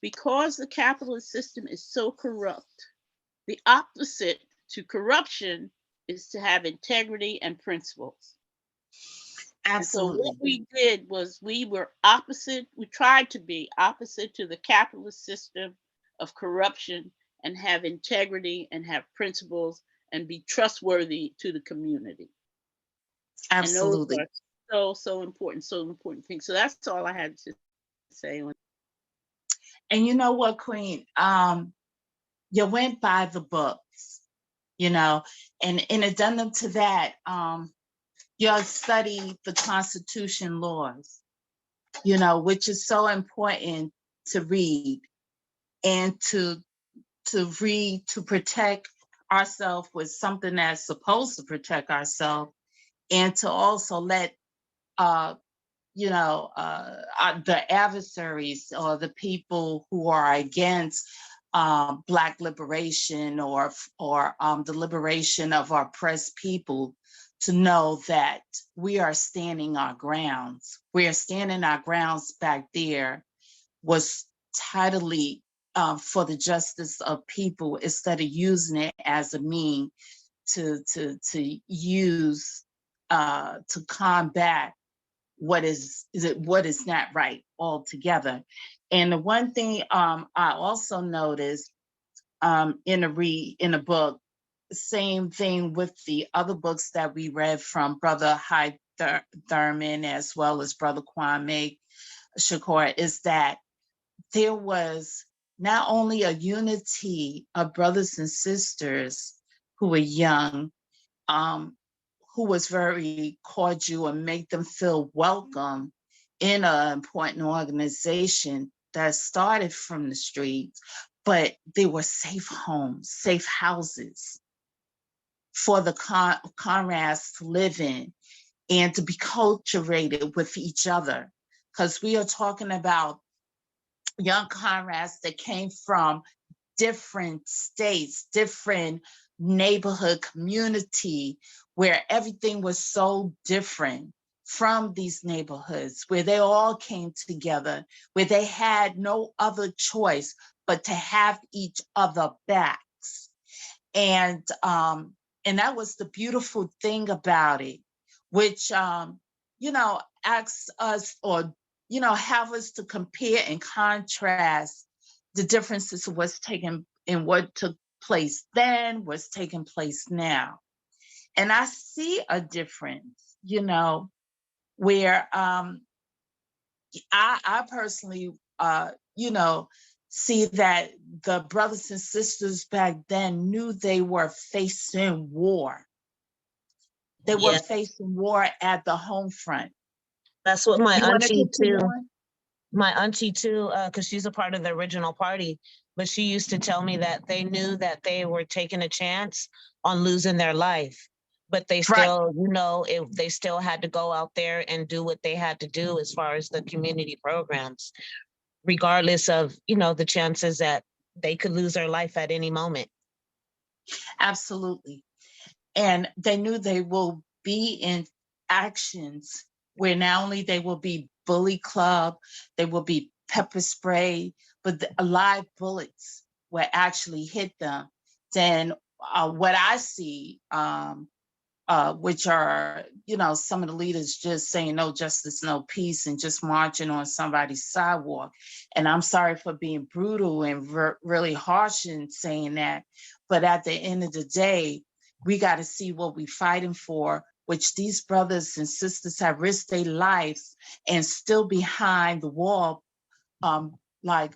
because the capitalist system is so corrupt, the opposite to corruption is to have integrity and principles. And so what Absolutely. we did was we tried to be opposite to the capitalist system of corruption and have integrity and have principles and be trustworthy to the community. And those Absolutely. are so important things. So that's all I had to say on. And you know what, Queen? You went by the books, you know, and in addendum to that, you study the Constitution laws, you know, which is so important to read and to read to protect ourselves with something that's supposed to protect ourselves, and to also let uh, the adversaries or the people who are against Black liberation or the liberation of our oppressed people to know that we are standing our grounds. We are standing our grounds back there was tidily for the justice of people instead of using it as a mean to use to combat what is not right altogether. And the one thing I also noticed in the book, same thing with the other books that we read from Brother Hyde Thurman as well as Brother Kwame Shakur, is that there was not only a unity of brothers and sisters who were young, um, who was very cordial and make them feel welcome in an important organization that started from the streets, but they were safe homes, safe houses for the comrades to live in and to be cultivated with each other. Because we are talking about young comrades that came from different states, different neighborhood community, where everything was so different from these neighborhoods, where they all came together, where they had no other choice but to have each other backs. And that was the beautiful thing about it, which asks us, or have us to compare and contrast the differences of what's taken and what took place then, what's taking place now. And I see a difference, where I personally see that the brothers and sisters back then knew they were facing war. They were Yeah, facing war at the home front. that's what You want to continue on? my auntie too, because she's a part of the original party, but she used to tell me that they knew that they were taking a chance on losing their life, but they Right. still, they still had to go out there and do what they had to do as far as the community programs, regardless of, the chances that they could lose their life at any moment. Absolutely. And they knew they will be in actions where not only they will be bully club, they will be pepper spray, but the live bullets will actually hit them. Then what I see, which are, some of the leaders just saying no justice, no peace, and just marching on somebody's sidewalk. And I'm sorry for being brutal and really harsh in saying that. But at the end of the day, we got to see what we're fighting for, which these brothers and sisters have risked their lives and still behind the wall, like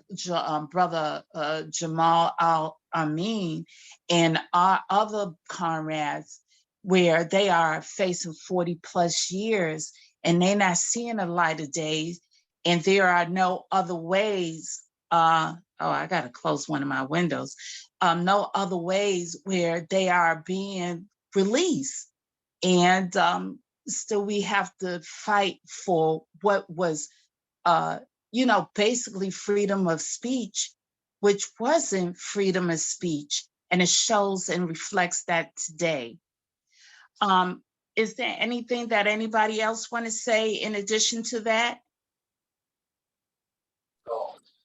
Brother Jamal Al-Amin and our other comrades, where they are facing 40 plus years and they're not seeing the light of day, and there are no other ways. I got to close one of my windows. No other ways where they are being released. And still we have to fight for what was basically freedom of speech, which wasn't freedom of speech. And it shows and reflects that today. Is there anything that anybody else want to say in addition to that?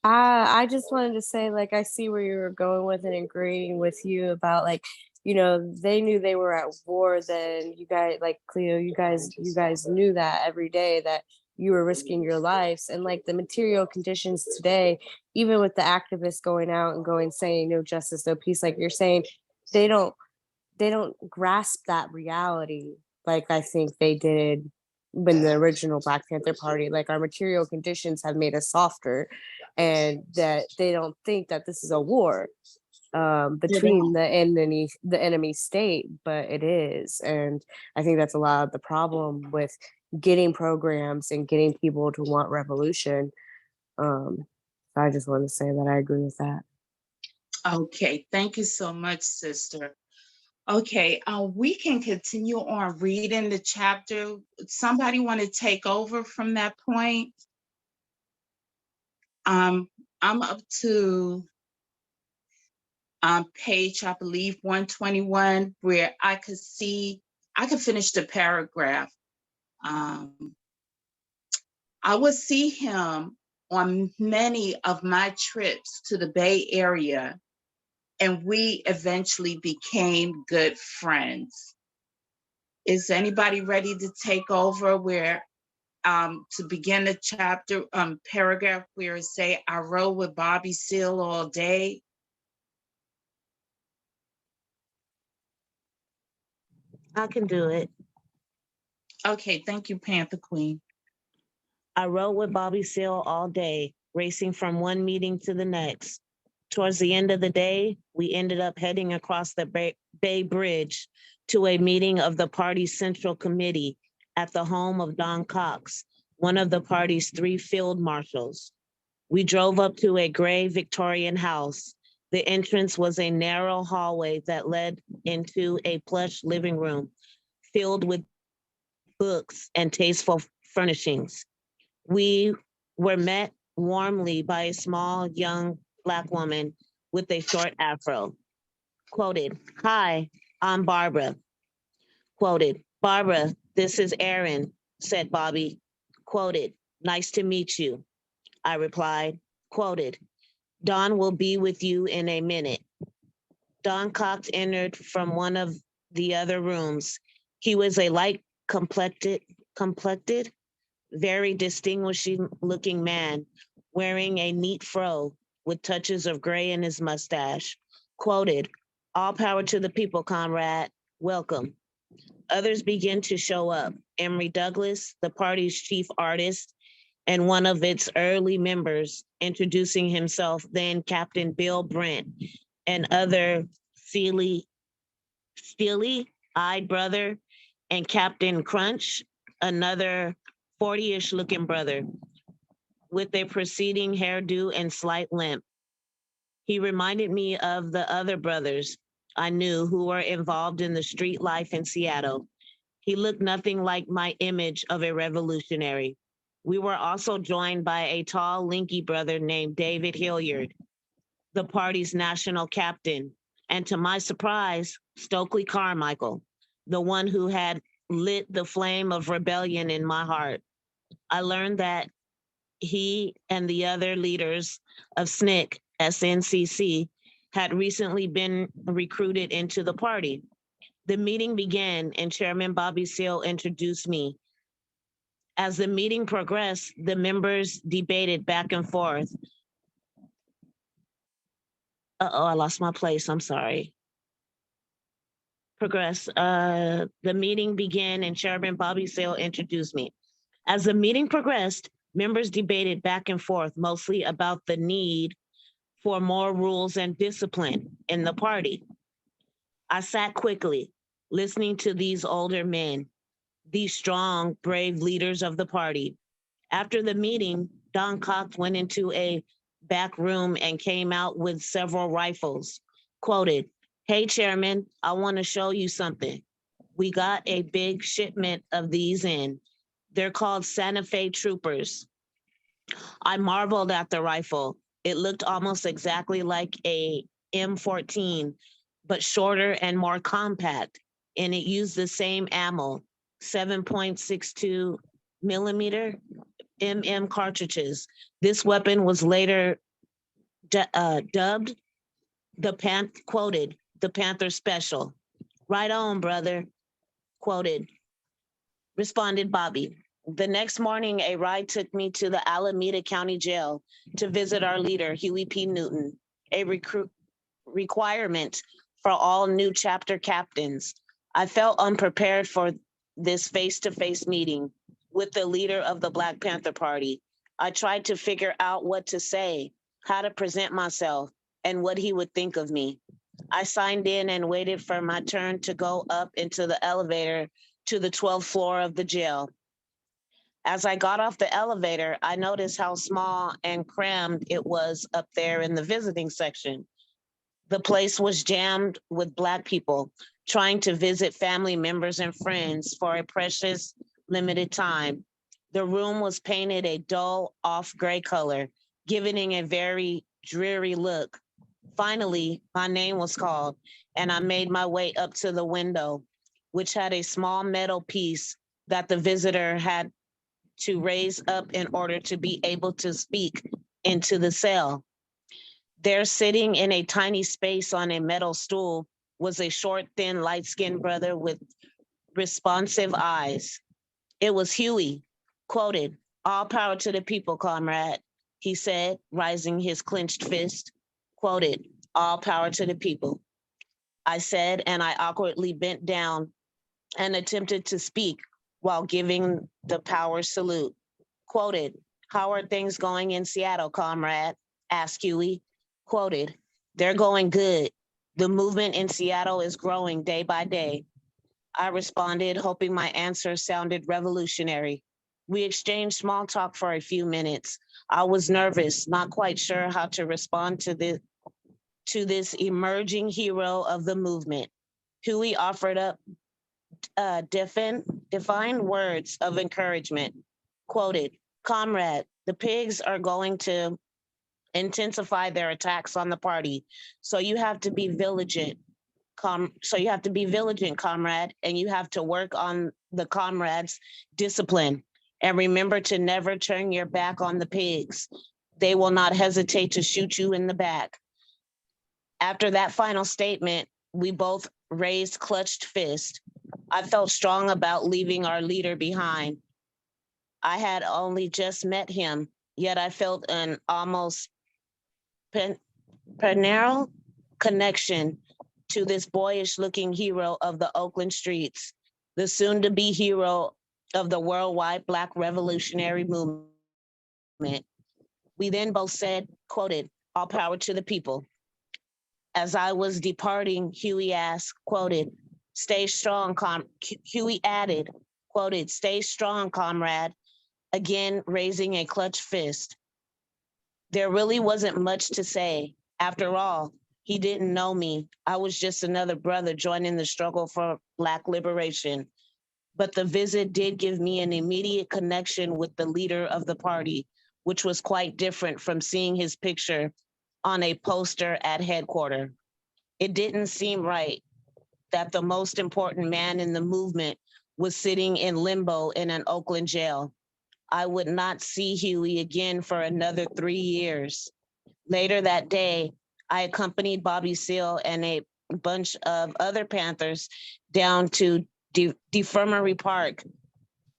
I just wanted to say, like, I see where you were going with and agreeing with you about, like, you know, they knew they were at war. Then you guys, like Cleo, you guys knew that every day that you were risking your lives, and like the material conditions today, even with the activists going out and going saying no justice, no peace, like you're saying, they don't they don't grasp that reality like I think they did when the original Black Panther Party. Like our material conditions have made us softer, and that they don't think that this is a war Yeah, they between the enemy state, but it is. And I think that's a lot of the problem with getting programs and getting people to want revolution. Um, I just want to say that I agree with that. Okay, thank you so much, sister. Okay, we can continue on reading the chapter. Somebody want to take over from that point? Um, I'm up to page, I believe, 121, where I could finish the paragraph. I would see him on many of my trips to the Bay Area, and we eventually became good friends. Is anybody ready to take over where to begin the chapter paragraph where it say I rode with Bobby Seale all day? I can do it. Okay, thank you, Panther Queen. I rode with Bobby Seale all day, racing from one meeting to the next. Towards the end of the day, we ended up heading across the Bay Bridge to a meeting of the party's Central Committee at the home of Don Cox, one of the party's 3 field marshals. We drove up to a gray Victorian house. The entrance was a narrow hallway that led into a plush living room filled with books and tasteful furnishings. We were met warmly by a small, young Black woman with a short afro. Quoted, "Hi, I'm Barbara." Quoted, "Barbara, this is Aaron," said Bobby. Quoted, "Nice to meet you," I replied. Quoted, "Don will be with you in a minute." Don Cox entered from one of the other rooms. He was a light complected, very distinguishing looking man, wearing a neat fro with touches of gray in his mustache. Quoted, "All power to the people, comrade. Welcome." Others began to show up. Emory Douglas, the party's chief artist, and one of its early members, introducing himself, then Captain Bill Brent, and other steely-eyed brother, and Captain Crunch, another 40-ish looking brother with a preceding hairdo and slight limp. He reminded me of the other brothers I knew who were involved in the street life in Seattle. He looked nothing like my image of a revolutionary. We were also joined by a tall, lanky brother named David Hilliard, the party's national captain, and to my surprise, Stokely Carmichael, the one who had lit the flame of rebellion in my heart. I learned that he and the other leaders of SNCC, had recently been recruited into the party. The meeting began and Chairman Bobby Seale introduced me. As the meeting progressed, the members debated back and forth. I lost my place. I'm sorry. The meeting began and Chairman Bobby Seale introduced me. As the meeting progressed, members debated back and forth, mostly about the need for more rules and discipline in the party. I sat quickly, listening to these older men, these strong, brave leaders of the party. After the meeting, Don Cox went into a back room and came out with several rifles. Quoted, "Hey, Chairman, I want to show you something. We got a big shipment of these in. They're called Santa Fe Troopers." I marveled at the rifle. It looked almost exactly like a M14, but shorter and more compact, and it used the same ammo, 7.62 millimeter MM cartridges. This weapon was later dubbed quoted, the Panther special. Right on, brother, quoted, responded Bobby. The next morning, a ride took me to the Alameda County Jail to visit our leader, Huey P. Newton, a requirement for all new chapter captains. I felt unprepared for this face to face meeting with the leader of the Black Panther Party. I tried to figure out what to say, how to present myself, and what he would think of me. I signed in and waited for my turn to go up into the elevator to the 12th floor of the jail. As I got off the elevator, I noticed how small and crammed it was up there in the visiting section. The place was jammed with Black people trying to visit family members and friends for a precious, limited time. The room was painted a dull, off gray color, giving a very dreary look. Finally, my name was called, and I made my way up to the window, which had a small metal piece that the visitor had to raise up in order to be able to speak into the cell. There, sitting in a tiny space on a metal stool, was a short, thin, light skinned brother with responsive eyes. It was Huey, quoted, "All power to the people, comrade," he said, rising his clenched fist. Quoted, "All power to the people," I said, and I awkwardly bent down and attempted to speak while giving the power salute. Quoted, "How are things going in Seattle, comrade?" asked Huey. Quoted, "They're going good. The movement in Seattle is growing day by day." I responded, hoping my answer sounded revolutionary. We exchanged small talk for a few minutes. I was nervous, not quite sure how to respond to this emerging hero of the movement. Huey offered up defined words of encouragement. Quoted, "Comrade, the pigs are going to intensify their attacks on the party, so you have to be vigilant. Comrade, and you have to work on the comrades' discipline. And remember to never turn your back on the pigs. They will not hesitate to shoot you in the back." After that final statement, we both raised clutched fists. I felt strong about leaving our leader behind. I had only just met him, yet I felt an almost paternal connection to this boyish looking hero of the Oakland streets, the soon to be hero of the worldwide Black revolutionary movement. We then both said, quoted, "All power to the people." As I was departing, Huey asked, quoted, "Stay strong, Huey added, quoted, "Stay strong, comrade," again raising a clutched fist. There really wasn't much to say. After all, he didn't know me. I was just another brother joining the struggle for Black liberation. But the visit did give me an immediate connection with the leader of the party, which was quite different from seeing his picture on a poster at headquarters. It didn't seem right that the most important man in the movement was sitting in limbo in an Oakland jail. I would not see Huey again for another 3 years. Later that day, I accompanied Bobby Seale and a bunch of other Panthers down to Defirmary Park,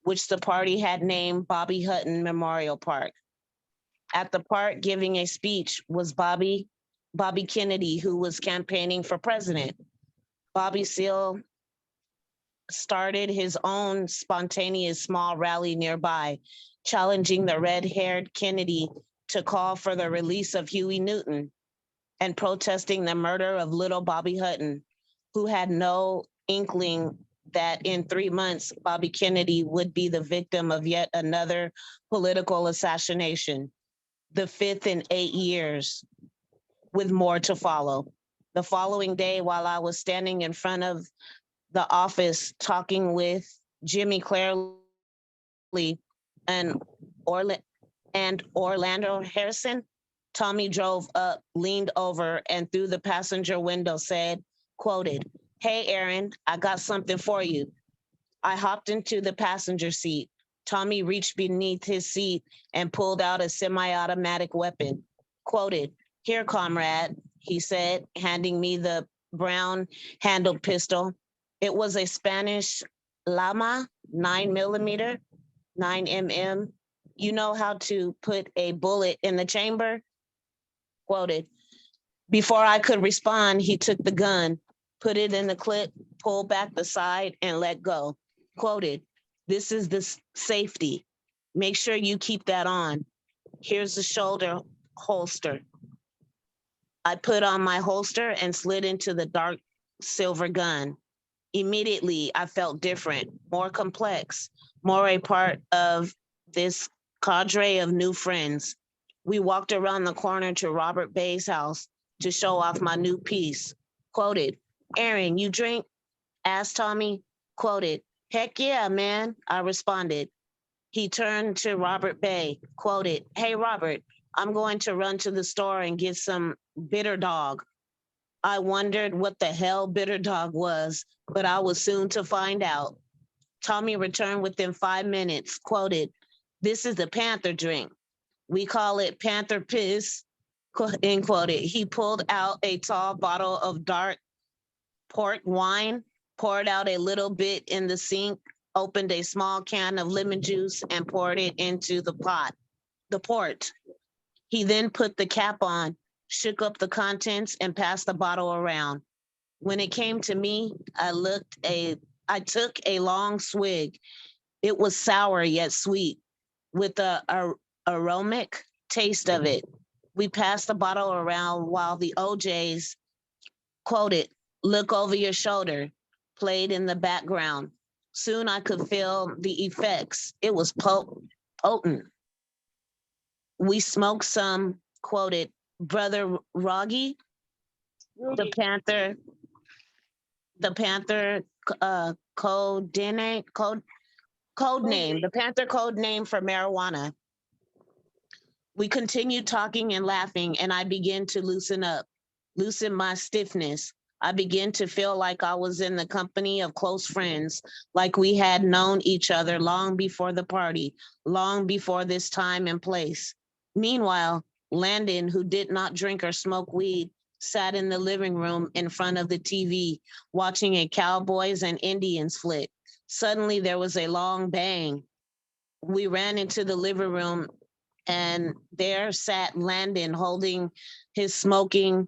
which the party had named Bobby Hutton Memorial Park. At the park giving a speech was Bobby Kennedy, who was campaigning for president. Bobby Seale started his own spontaneous small rally nearby, challenging the red-haired Kennedy to call for the release of Huey Newton and protesting the murder of little Bobby Hutton, who had no inkling that in 3 months, Bobby Kennedy would be the victim of yet another political assassination, the fifth in 8 years, with more to follow. The following day, while I was standing in front of the office talking with Jimmy Clarley and Orlando Harrison, Tommy drove up, leaned over, and through the passenger window said, quoted, "Hey, Aaron, I got something for you." I hopped into the passenger seat. Tommy reached beneath his seat and pulled out a semi-automatic weapon. Quoted, Here, comrade, he said, handing me the brown handled pistol. It was a Spanish Lama 9mm, 9mm. You know how to put a bullet in the chamber? Quoted. Before I could respond, he took the gun, put it in the clip, pulled back the side, and let go. Quoted. This is the safety. Make sure you keep that on. Here's the shoulder holster. I put on my holster and slid into the dark silver gun. Immediately, I felt different, more complex, more a part of this cadre of new friends. We walked around the corner to Robert Bay's house to show off my new piece. Quoted, Aaron, you drink? Asked Tommy. Quoted, heck yeah, man, I responded. He turned to Robert Bay, quoted, hey, Robert, I'm going to run to the store and get some bitter dog. I wondered what the hell bitter dog was, but I was soon to find out. Tommy returned within 5 minutes, quoted, this is the Panther drink. We call it Panther piss, end quoted. He pulled out a tall bottle of dark port wine, poured out a little bit in the sink, opened a small can of lemon juice and poured it into the port. He then put the cap on, shook up the contents and passed the bottle around. When it came to me, I took a long swig. It was sour yet sweet, with a aromatic taste of it. We passed the bottle around while the OJs, quoted, look over your shoulder, played in the background. Soon I could feel the effects. It was potent. We smoked some, quoted, Brother Roggy, the Panther, code name, the Panther code name for marijuana. We continued talking and laughing, and I began to loosen my stiffness. I began to feel like I was in the company of close friends, like we had known each other long before the party, long before this time and place. Meanwhile, Landon, who did not drink or smoke weed, sat in the living room in front of the TV, watching a Cowboys and Indians flick. Suddenly, there was a long bang. We ran into the living room, and there sat Landon holding his smoking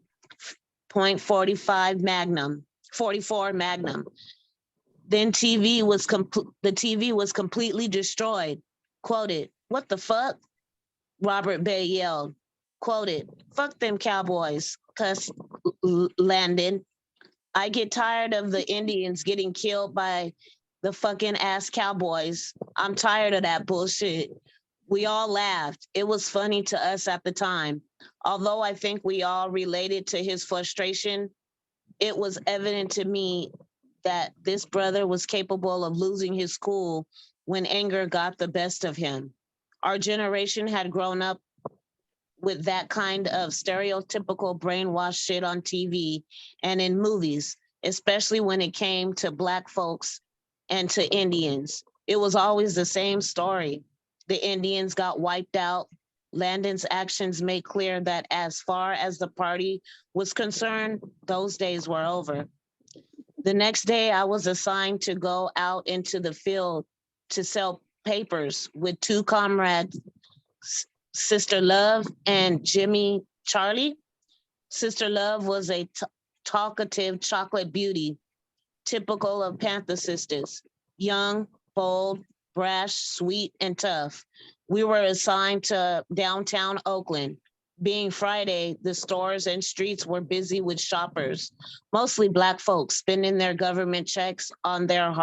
.45 Magnum, 44 Magnum. Then the TV was completely destroyed. Quoted, what the fuck? Robert Bay yelled. Quoted, fuck them Cowboys, cuss Landon. I get tired of the Indians getting killed by the fucking ass Cowboys. I'm tired of that bullshit. We all laughed. It was funny to us at the time. Although I think we all related to his frustration, it was evident to me that this brother was capable of losing his cool when anger got the best of him. Our generation had grown up with that kind of stereotypical brainwashed shit on TV and in movies, especially when it came to Black folks and to Indians. It was always the same story. The Indians got wiped out. Landon's actions made clear that as far as the party was concerned, those days were over. The next day, I was assigned to go out into the field to sell papers with two comrades, Sister Love and Jimmy Charlie. Sister Love was a talkative chocolate beauty, typical of Panther sisters, young, bold, brash, sweet, and tough. We were assigned to downtown Oakland. Being Friday, the stores and streets were busy with shoppers, mostly Black folks spending their government checks on their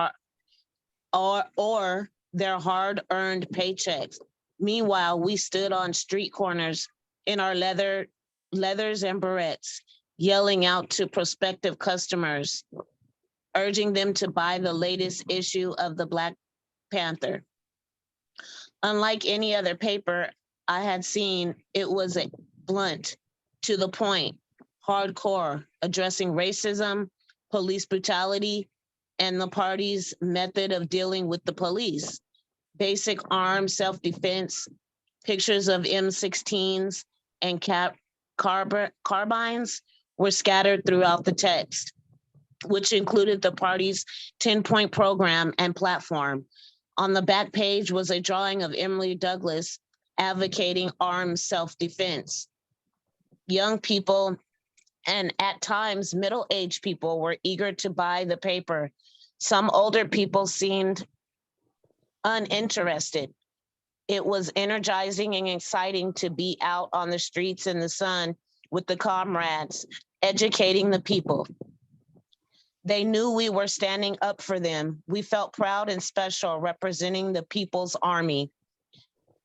or their hard-earned paychecks. Meanwhile, we stood on street corners in our leathers and barrettes, yelling out to prospective customers, urging them to buy the latest issue of the Black Panther. Unlike any other paper I had seen, it was blunt, to the point, hardcore, addressing racism, police brutality, and the party's method of dealing with the police. Basic armed self-defense, pictures of M16s and carbines were scattered throughout the text, which included the party's 10-point program and platform. On the back page was a drawing of Emily Douglas advocating armed self-defense. Young people and at times middle-aged people were eager to buy the paper. Some older people seemed uninterested. It was energizing and exciting to be out on the streets in the sun with the comrades, educating the people. They knew we were standing up for them. We felt proud and special representing the People's Army.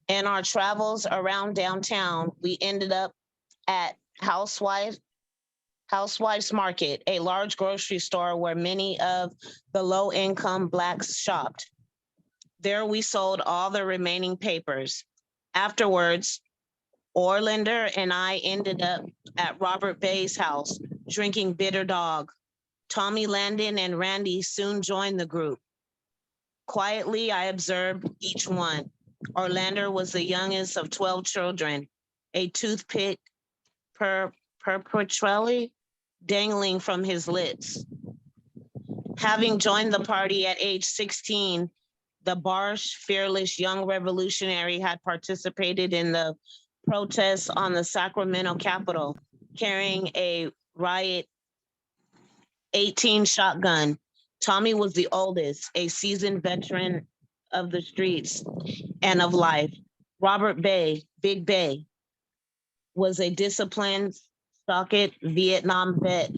In our travels around downtown, we ended up at Housewives Market, a large grocery store where many of the low-income Blacks shopped. There we sold all the remaining papers. Afterwards, Orlander and I ended up at Robert Bay's house drinking bitter dog. Tommy Landon and Randy soon joined the group. Quietly, I observed each one. Orlander was the youngest of 12 children, a toothpick perpetually dangling from his lips. Having joined the party at age 16, the Barsh, fearless young revolutionary had participated in the protests on the Sacramento Capitol, carrying a riot 18 shotgun. Tommy was the oldest, a seasoned veteran of the streets and of life. Robert Bay, Big Bay, was a disciplined, stocked Vietnam vet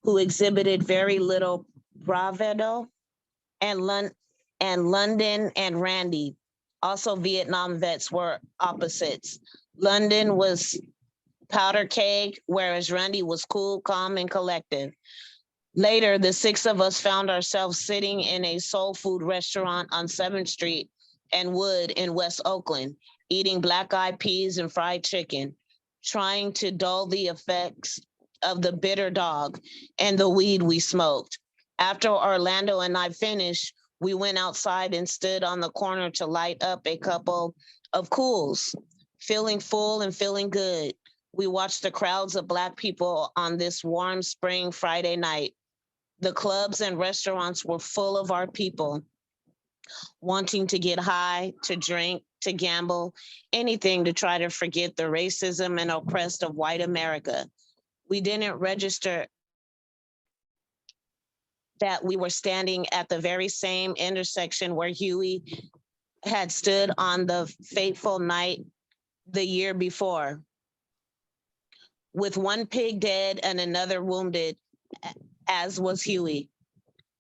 who exhibited very little bravado, and London and Randy, also Vietnam vets, were opposites. London was powder keg, whereas Randy was cool, calm, and collective. Later, the six of us found ourselves sitting in a soul food restaurant on 7th Street and Wood in West Oakland, eating black-eyed peas and fried chicken, trying to dull the effects of the bitter dog and the weed we smoked. After Orlando and I finished, we went outside and stood on the corner to light up a couple of cools, feeling full and feeling good. We watched the crowds of Black people on this warm spring Friday night. The clubs and restaurants were full of our people, wanting to get high, to drink, to gamble, anything to try to forget the racism and oppressed of white America. We didn't register that we were standing at the very same intersection where Huey had stood on the fateful night the year before, with one pig dead and another wounded, as was Huey.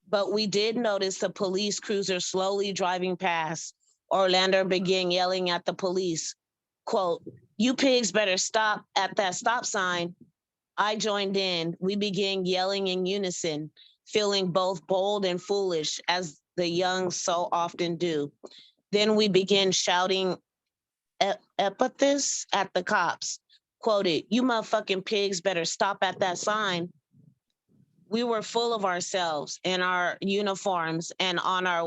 But we did notice the police cruiser slowly driving past. Orlando began yelling at the police, quote, "You pigs better stop at that stop sign." I joined in. We began yelling in unison, feeling both bold and foolish, as the young so often do. Then we began shouting epithets at the cops. Quoted, "You motherfucking pigs better stop at that sign." We were full of ourselves in our uniforms and on our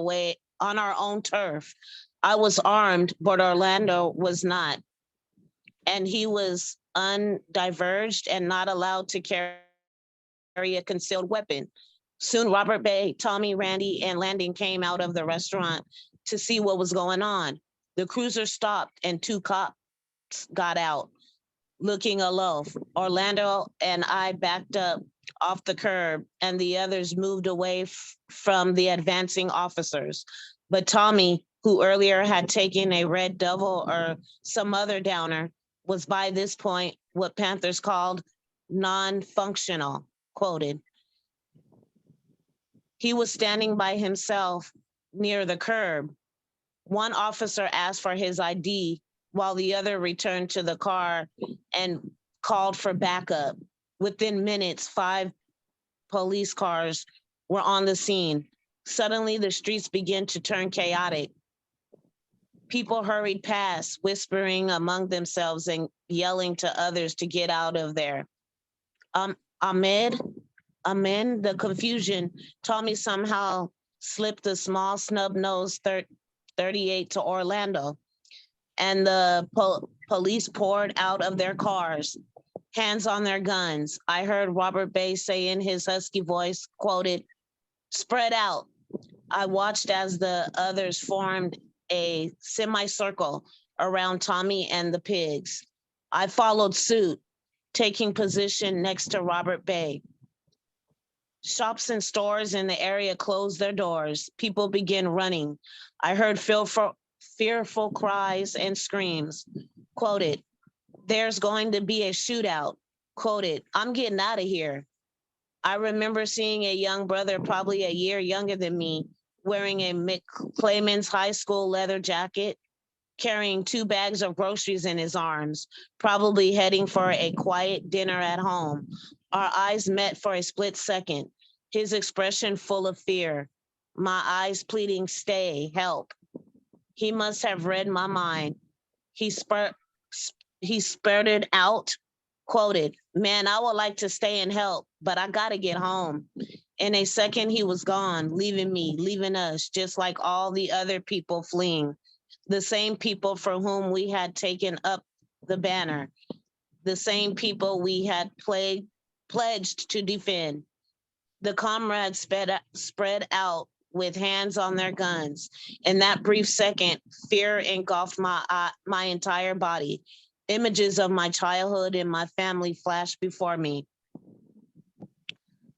own turf. I was armed, but Orlando was not. And he was undiverged and not allowed to carry a concealed weapon. Soon Robert Bay, Tommy, Randy, and Landon came out of the restaurant to see what was going on. The cruiser stopped and 2 cops got out, looking aloof. Orlando and I backed up off the curb, and the others moved away from the advancing officers. But Tommy, who earlier had taken a Red Devil or some other downer, was by this point what Panthers called non-functional, quoted. He was standing by himself near the curb. One officer asked for his ID while the other returned to the car and called for backup. Within minutes, 5 police cars were on the scene. Suddenly, the streets began to turn chaotic. People hurried past, whispering among themselves and yelling to others to get out of there. Ahmed, the confusion, Tommy somehow slipped a small snub-nosed 38 to Orlando, and the police poured out of their cars. hands on their guns. I heard Robert Bay say in his husky voice, quoted, spread out. I watched as the others formed a semicircle around Tommy and the pigs. I followed suit, taking position next to Robert Bay. Shops and stores in the area closed their doors. People began running. I heard fearful cries and screams. Quoted, there's going to be a shootout. Quoted, I'm getting out of here. I remember seeing a young brother, probably a year younger than me, wearing a McClayman's high school leather jacket, carrying 2 bags of groceries in his arms, probably heading for a quiet dinner at home. Our eyes met for a split second, his expression full of fear, my eyes pleading, stay, help. He must have read my mind. He spurted out, quoted, man, I would like to stay and help, but I gotta get home. In a second, he was gone, leaving me, leaving us, just like all the other people fleeing. The same people for whom we had taken up the banner, the same people we had pledged to defend. The comrades spread out with hands on their guns. In that brief second, fear engulfed my entire body. Images of my childhood and my family flashed before me.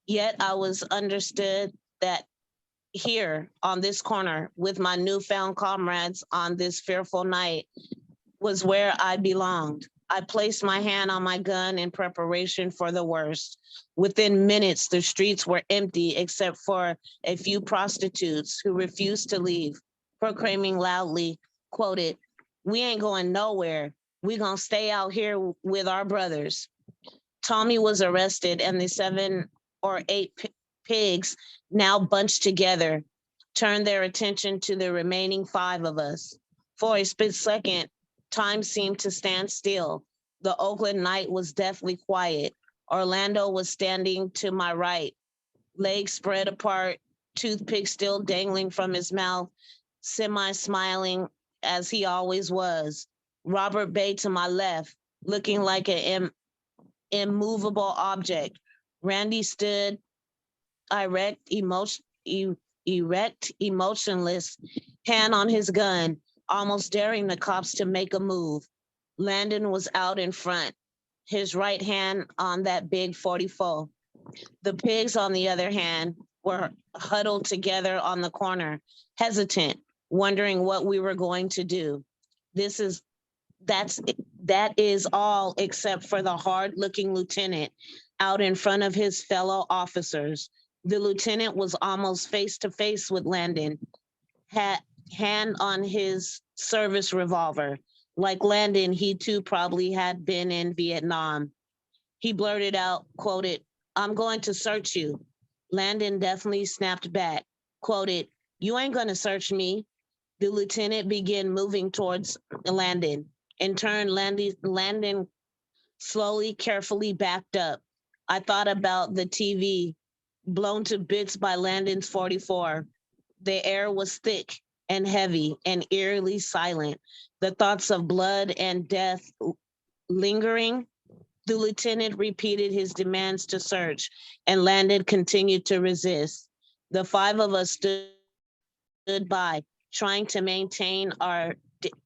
Yet I was understood that here on this corner with my newfound comrades on this fearful night was where I belonged. I placed my hand on my gun in preparation for the worst. Within minutes, the streets were empty except for a few prostitutes who refused to leave, proclaiming loudly, quoted, we ain't going nowhere. We gonna stay out here with our brothers. Tommy was arrested and the 7 or 8 pigs, now bunched together, turned their attention to the remaining 5 of us. For a split second, time seemed to stand still. The Oakland night was deathly quiet. Orlando was standing to my right, legs spread apart, toothpick still dangling from his mouth, semi-smiling as he always was. Robert Bay to my left, looking like an immovable object. Randy stood erect, emotionless, hand on his gun, almost daring the cops to make a move. Landon was out in front, his right hand on that big 44. The pigs, on the other hand, were huddled together on the corner, hesitant, wondering what we were going to do. That is all except for the hard-looking lieutenant out in front of his fellow officers. The lieutenant was almost face to face with Landon, had hand on his service revolver. Like Landon, he too probably had been in Vietnam. He blurted out, quoted, I'm going to search you. Landon definitely snapped back, quoted, you ain't gonna search me. The lieutenant began moving towards Landon. In turn, Landon slowly, carefully backed up. I thought about the TV blown to bits by Landon's 44. The air was thick and heavy and eerily silent. The thoughts of blood and death lingering. The lieutenant repeated his demands to search, and Landon continued to resist. The 5 of us stood by, trying to maintain our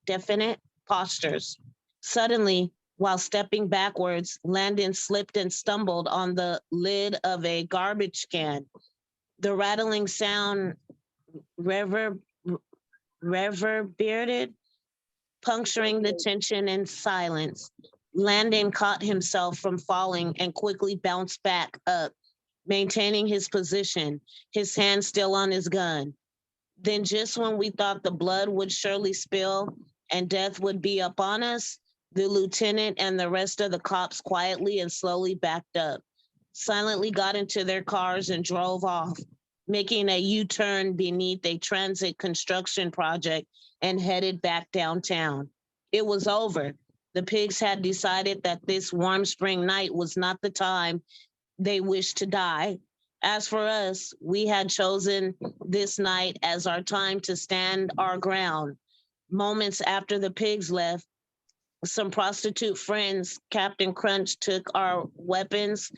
definite postures. Suddenly, while stepping backwards, Landon slipped and stumbled on the lid of a garbage can. The rattling sound reverberated, puncturing the tension and silence. Landon caught himself from falling and quickly bounced back up, maintaining his position, his hand still on his gun. Then just when we thought the blood would surely spill and death would be upon us, the lieutenant and the rest of the cops quietly and slowly backed up, silently got into their cars and drove off, making a U-turn beneath a transit construction project and headed back downtown. It was over. The pigs had decided that this warm spring night was not the time they wished to die. As for us, we had chosen this night as our time to stand our ground. Moments after the pigs left, some prostitute friends, Captain Crunch took our weapons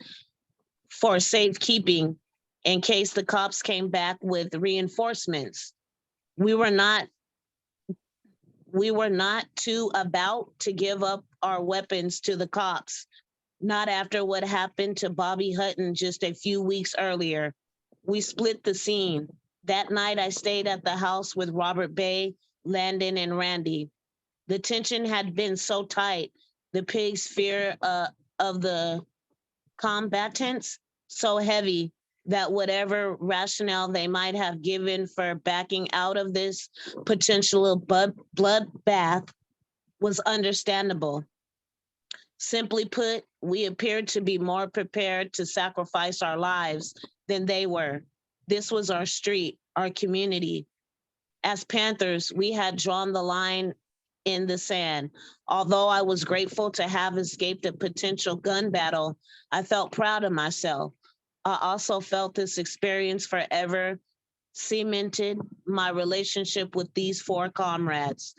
for safekeeping in case the cops came back with reinforcements. We were not too about to give up our weapons to the cops, not after what happened to Bobby Hutton just a few weeks earlier. We split the scene. That night, I stayed at the house with Robert Bay, Landon, and Randy. The tension had been so tight, the pigs' fear of the combatants so heavy that whatever rationale they might have given for backing out of this potential bloodbath was understandable. Simply put, we appeared to be more prepared to sacrifice our lives than they were. This was our street, our community. As Panthers, we had drawn the line in the sand. Although I was grateful to have escaped a potential gun battle, I felt proud of myself. I also felt this experience forever cemented my relationship with these four comrades.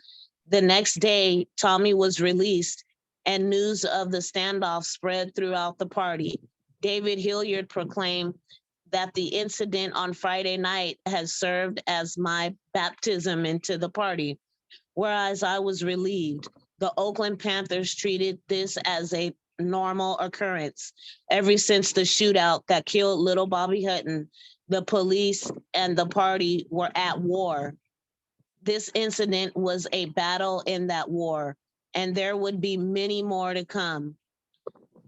The next day, Tommy was released, and news of the standoff spread throughout the party. David Hilliard proclaimed that the incident on Friday night has served as my baptism into the party. Whereas I was relieved, the Oakland Panthers treated this as a normal occurrence. Ever since the shootout that killed little Bobby Hutton, the police and the party were at war. This incident was a battle in that war, and there would be many more to come.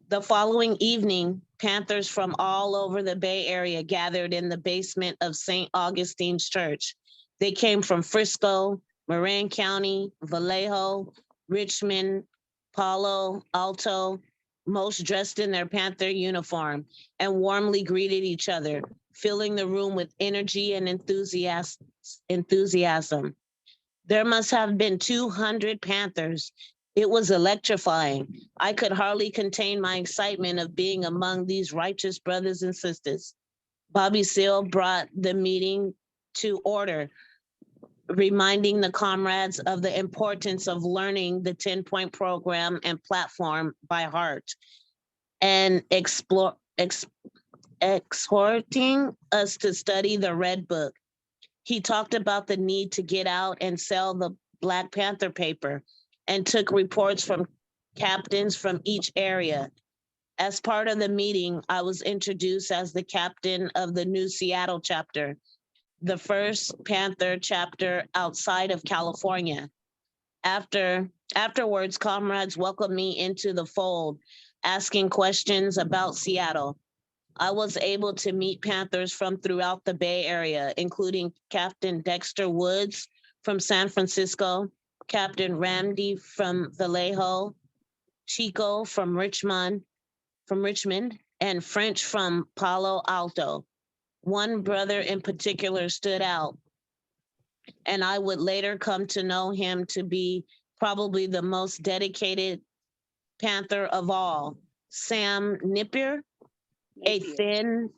The following evening, Panthers from all over the Bay Area gathered in the basement of St. Augustine's Church. They came from Frisco, Marin County, Vallejo, Richmond, Palo Alto, most dressed in their Panther uniform, and warmly greeted each other, filling the room with energy and enthusiasm. There must have been 200 Panthers. It was electrifying. I could hardly contain my excitement of being among these righteous brothers and sisters. Bobby Seale brought the meeting to order, reminding the comrades of the importance of learning the 10-point program and platform by heart, and exhorting us to study the Red Book. He talked about the need to get out and sell the Black Panther paper and took reports from captains from each area. As part of the meeting, I was introduced as the captain of the new Seattle chapter, the first Panther chapter outside of California. Afterwards, comrades welcomed me into the fold, asking questions about Seattle. I was able to meet Panthers from throughout the Bay Area, including Captain Dexter Woods from San Francisco, Captain Randy from Vallejo, Chico from Richmond, and French from Palo Alto. One brother in particular stood out, and I would later come to know him to be probably the most dedicated Panther of all, Sam Napier, a thin,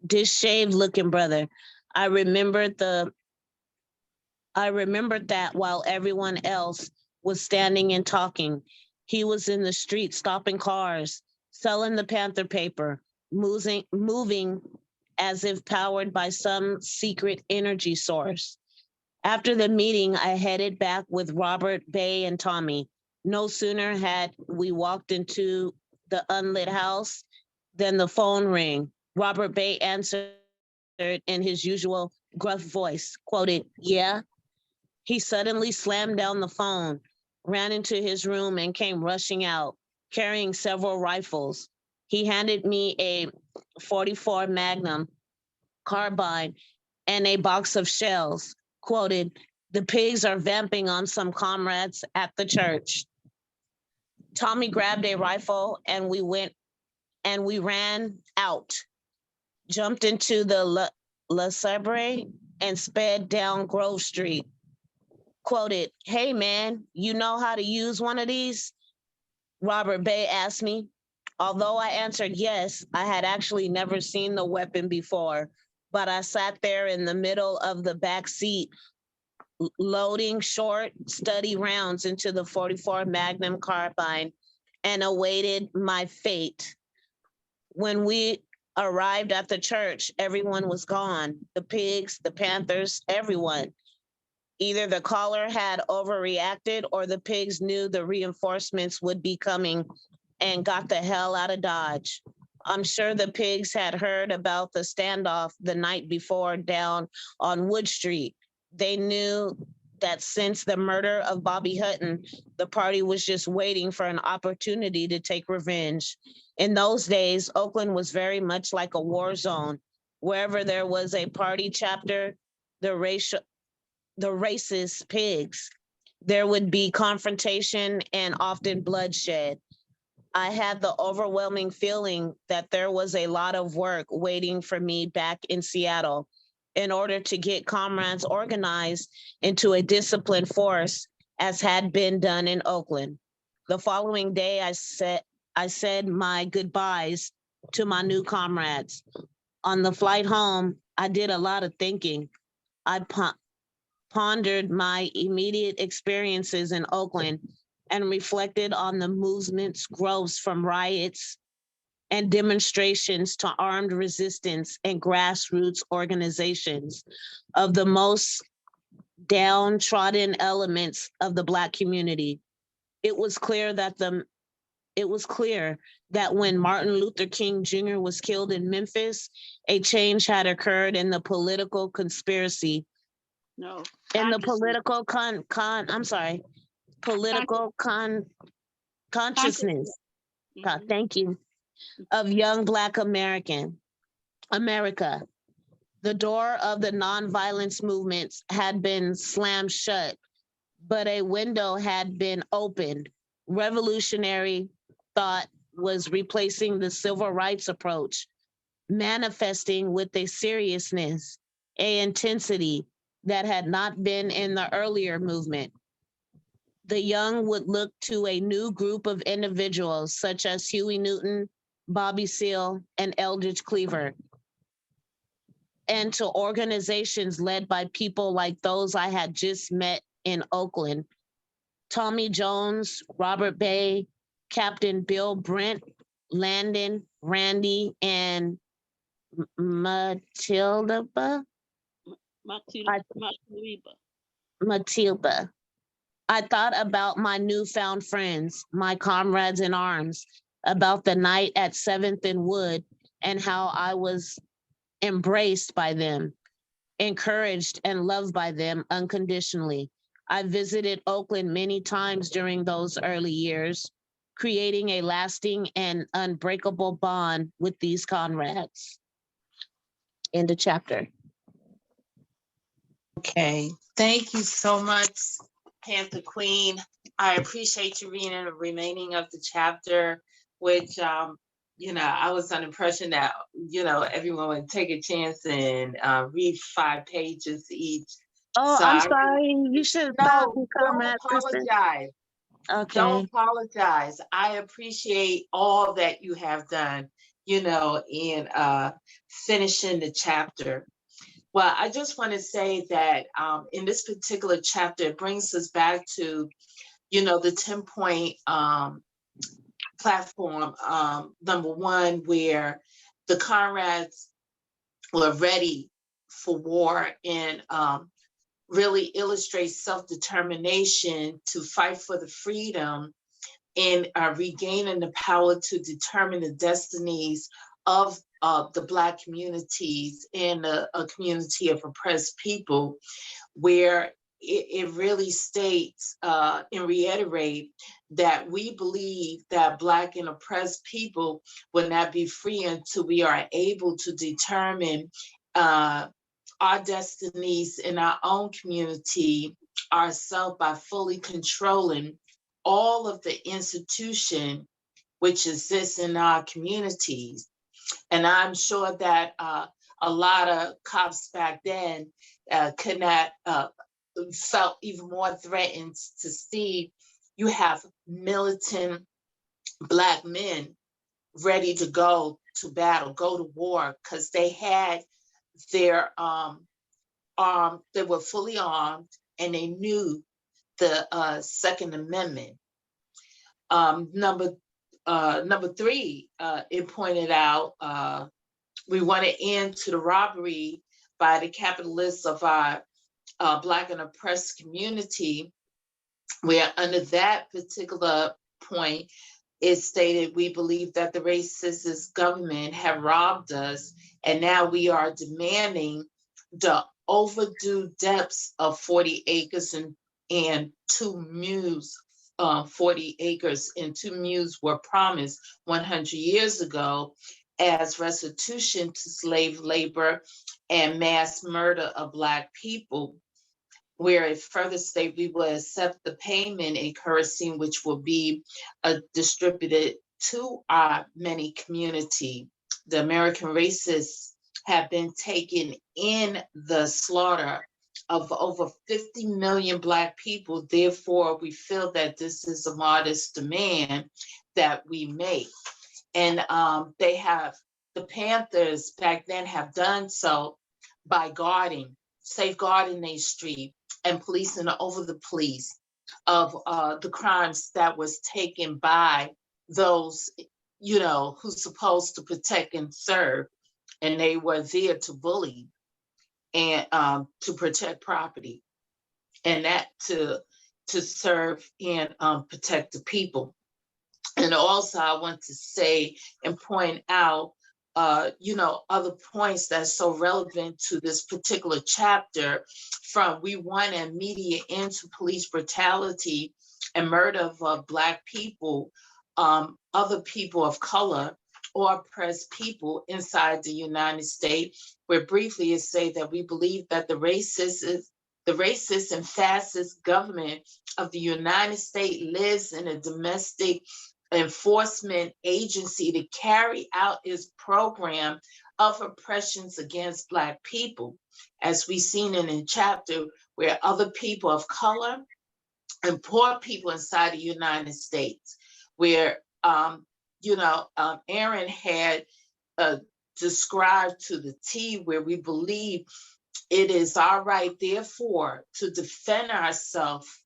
dish-shaved looking brother. I remembered that while everyone else was standing and talking, he was in the street stopping cars, selling the Panther paper, moving as if powered by some secret energy source. After the meeting, I headed back with Robert, Bay, and Tommy. No sooner had we walked into the unlit house than the phone rang. Robert Bay answered in his usual gruff voice, quoted, "Yeah." He suddenly slammed down the phone, ran into his room, and came rushing out, carrying several rifles. He handed me a 44 Magnum carbine and a box of shells, quoted, "The pigs are vamping on some comrades at the church." Tommy grabbed a rifle and we ran out, jumped into the La Sabre and sped down Grove Street. Quoted, "Hey man, you know how to use one of these?" Robert Bay asked me. Although I answered yes, I had actually never seen the weapon before, but I sat there in the middle of the back seat, loading short, steady rounds into the 44 Magnum carbine and awaited my fate. When we arrived at the church, everyone was gone. The pigs, the panthers, everyone. Either the caller had overreacted or the pigs knew the reinforcements would be coming and got the hell out of Dodge. I'm sure the pigs had heard about the standoff the night before down on Wood Street. They knew that since the murder of Bobby Hutton, the party was just waiting for an opportunity to take revenge. In those days, Oakland was very much like a war zone. Wherever there was a party chapter, the racist pigs, there would be confrontation and often bloodshed. I had the overwhelming feeling that there was a lot of work waiting for me back in Seattle in order to get comrades organized into a disciplined force as had been done in Oakland. The following day, I said my goodbyes to my new comrades. On the flight home, I did a lot of thinking. I pondered my immediate experiences in Oakland and reflected on the movement's growth from riots and demonstrations to armed resistance and grassroots organizations of the most downtrodden elements of the Black community. It was clear that when Martin Luther King Jr. was killed in Memphis, a change had occurred in the political conspiracy. No. In the Consciousness. political consciousness. Mhm. Thank you. Of young Black America. The door of the nonviolence movements had been slammed shut, but a window had been opened. Revolutionary thought was replacing the civil rights approach, manifesting with a seriousness, a intensity that had not been in the earlier movement. The young would look to a new group of individuals such as Huey Newton, Bobby Seale, and Eldridge Cleaver, and to organizations led by people like those I had just met in Oakland. Tommy Jones, Robert Bay, Captain Bill Brent, Landon, Randy, and Matilda. Matilda. I thought about my newfound friends, my comrades in arms, about the night at 7th and Wood, and how I was embraced by them, encouraged and loved by them unconditionally. I visited Oakland many times during those early years, creating a lasting and unbreakable bond with these comrades. End of chapter. Okay, thank you so much, Panther Queen. I appreciate you reading the remaining of the chapter, which, I was under the impression that, everyone would take a chance and read 5 pages each. Oh, So I'm sorry. You should stop, No, don't comrade sister. apologize. Okay. Don't apologize. I appreciate all that you have done, in finishing the chapter. Well, I just want to say that in this particular chapter, it brings us back to, the 10-point platform, number 1, where the comrades were ready for war and really illustrate self-determination to fight for the freedom and regaining the power to determine the destinies of the Black communities and a community of oppressed people, where it really states and reiterate that we believe that Black and oppressed people will not be free until we are able to determine our destinies in our own community ourselves by fully controlling all of the institution which exists in our communities. And I'm sure that a lot of cops back then could not felt even more threatened to see you have militant Black men ready to go to battle, go to war, because they had their they were fully armed. and they knew the Second Amendment. Number three, it pointed out we want to end to the robbery by the capitalists of our Black and oppressed community, where under that particular point, it stated, we believe that the racist government have robbed us, and now we are demanding the overdue depths of 40 acres and 2 mules. 40 acres and 2 mules were promised 100 years ago as restitution to slave labor and mass murder of Black people, where it further states we will accept the payment in currency, which will be distributed to our many community. The American racists have been taken in the slaughter of over 50 million Black people. Therefore, we feel that this is a modest demand that we make. And the Panthers back then have done so by safeguarding their street and policing over the police of the crimes that was taken by those, who's supposed to protect and serve. And they were there to bully and to protect property, and that to serve and protect the people. And also I want to say and point out, other points that's so relevant to this particular chapter, from we want an immediate end to police brutality and murder of Black people, other people of color, or oppressed people inside the United States, where briefly it say that we believe that the racist and fascist government of the United States lives in a domestic enforcement agency to carry out its program of oppressions against Black people, as we've seen in the chapter, where other people of color and poor people inside the United States, where Aaron had described to the T, where we believe it is our right, therefore, to defend ourselves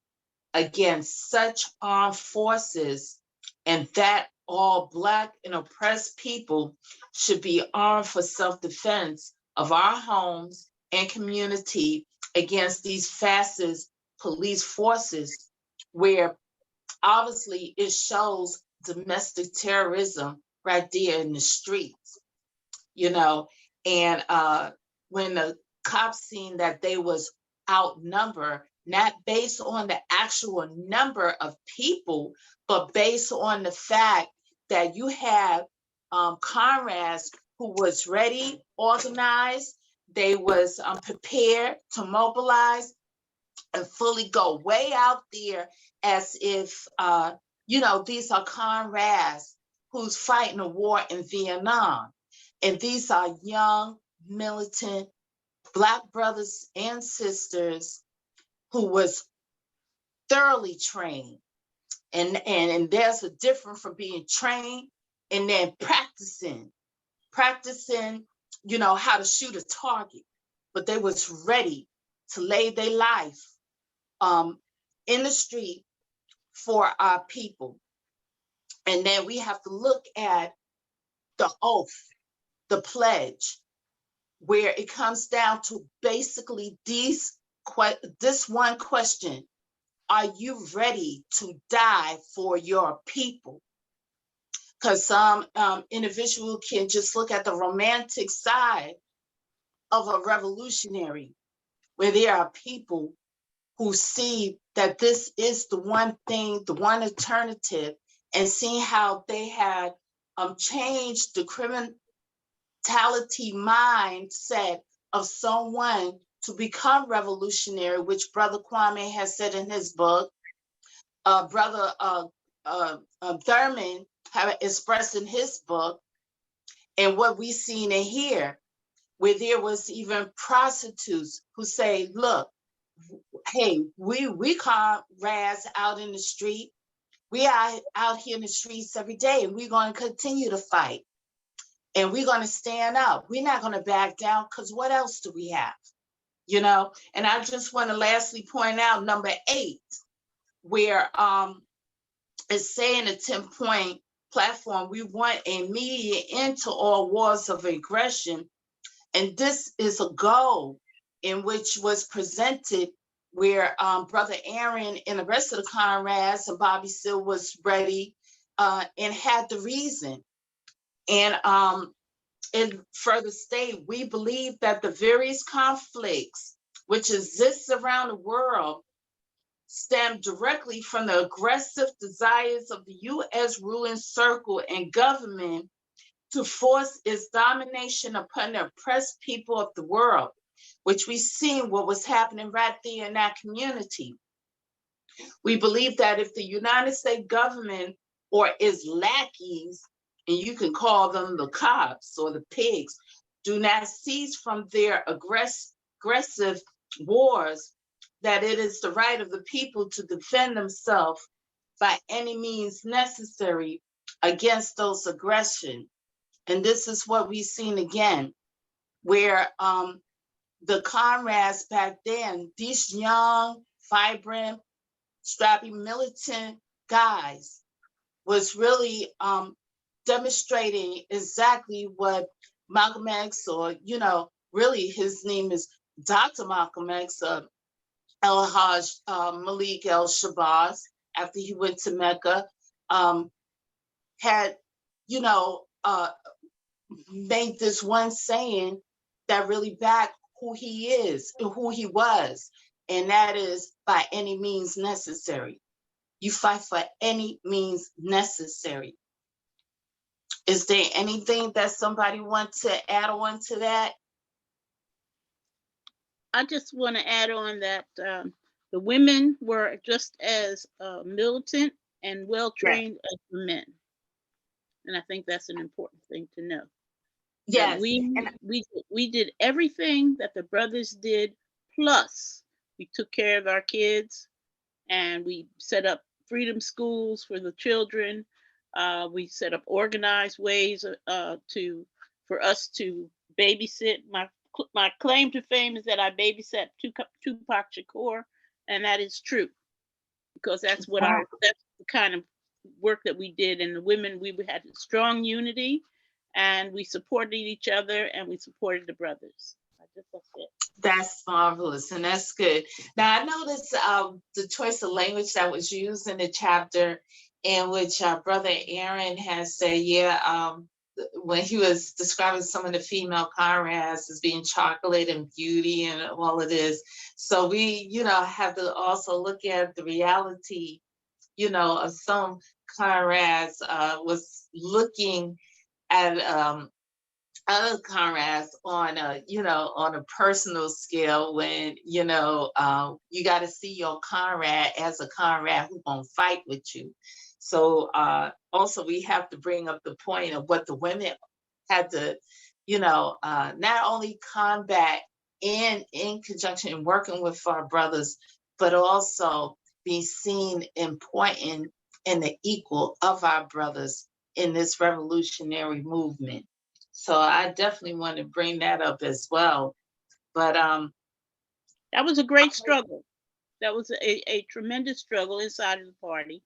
against such armed forces, and that all Black and oppressed people should be armed for self-defense of our homes and community against these fascist police forces, where obviously it shows domestic terrorism right there in the streets, and when the cops seen that they was outnumbered, not based on the actual number of people, but based on the fact that you have comrades who was ready, organized, they was prepared to mobilize and fully go way out there, as if, these are comrades who's fighting a war in Vietnam. And these are young, militant Black brothers and sisters who was thoroughly trained. And there's a difference from being trained and then practicing, how to shoot a target. But they was ready to lay their life in the street for our people. And then we have to look at the oath, the pledge, where it comes down to basically this one question: are you ready to die for your people? Because some individual can just look at the romantic side of a revolutionary, where there are people who see that this is the one thing, the one alternative, and seeing how they had changed the criminality mindset of someone to become revolutionary, which Brother Kwame has said in his book. Brother Thurman have expressed in his book, and what we seen in here, where there was even prostitutes who say, look, hey, we comrades out in the street. We are out here in the streets every day, and we're going to continue to fight. And we're going to stand up. We're not going to back down, because what else do we have? you know. And I just want to lastly point out number 8, where it's saying a 10-point platform, we want an immediate end to all wars of aggression. And this is a goal in which was presented where Brother Aaron and the rest of the comrades and Bobby Seale was ready and had the reason. And it further state, we believe that the various conflicts which exists around the world stem directly from the aggressive desires of the U.S. ruling circle and government to force its domination upon the oppressed people of the world, which we seen what was happening right there in that community. We believe that if the United States government or its lackeys, and you can call them the cops or the pigs, do not cease from their aggressive wars, that it is the right of the people to defend themselves by any means necessary against those aggression. And this is what we've seen again, where the comrades back then, these young, vibrant, strappy, militant guys, was really demonstrating exactly what Malcolm X, or, you know, really his name is Dr. Malcolm X, El-Hajj Malik El-Shabazz, after he went to Mecca, had, you know, made this one saying that really backed who he is and who he was. And that is by any means necessary. You fight for any means necessary. Is there anything that somebody wants to add on to that? I just want to add on that the women were just as militant and well trained as the men, and I think that's an important thing to know. That Yes. we did everything that the brothers did, plus we took care of our kids, and we set up freedom schools for the children. We set up organized ways for us to babysit. My claim to fame is that I babysat Tupac Shakur, and that is true, because that's that's the kind of work that we did. And the women, we had strong unity, and we supported each other, and we supported the brothers. That's it. That's marvelous, and that's good. Now I noticed the choice of language that was used in the chapter, in which Brother Aaron has said, when he was describing some of the female comrades as being chocolate and beauty and all of this. So we, have to also look at the reality, of some comrades was looking at other comrades on a personal scale, when you got to see your comrade as a comrade who's gonna fight with you. So also we have to bring up the point of what the women had to not only combat in conjunction and working with our brothers, but also be seen important and the equal of our brothers in this revolutionary movement. So I definitely want to bring that up as well. But that was a great struggle. That was a tremendous struggle inside of the party.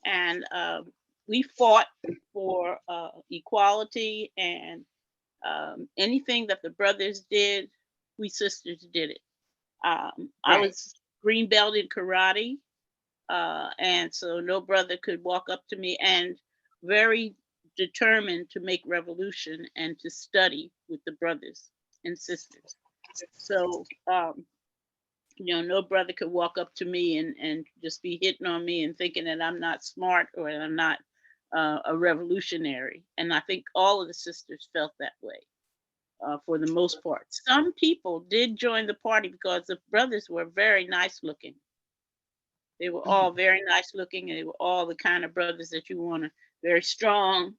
And we fought for equality, and anything that the brothers did, we sisters did it. I was green belt in karate, and so no brother could walk up to me, and very determined to make revolution and to study with the brothers and sisters. So no brother could walk up to me and just be hitting on me and thinking that I'm not smart or I'm not a revolutionary. And I think all of the sisters felt that way for the most part. Some people did join the party because the brothers were very nice looking. They were all very nice looking, and they were all the kind of brothers that you want to, very strong,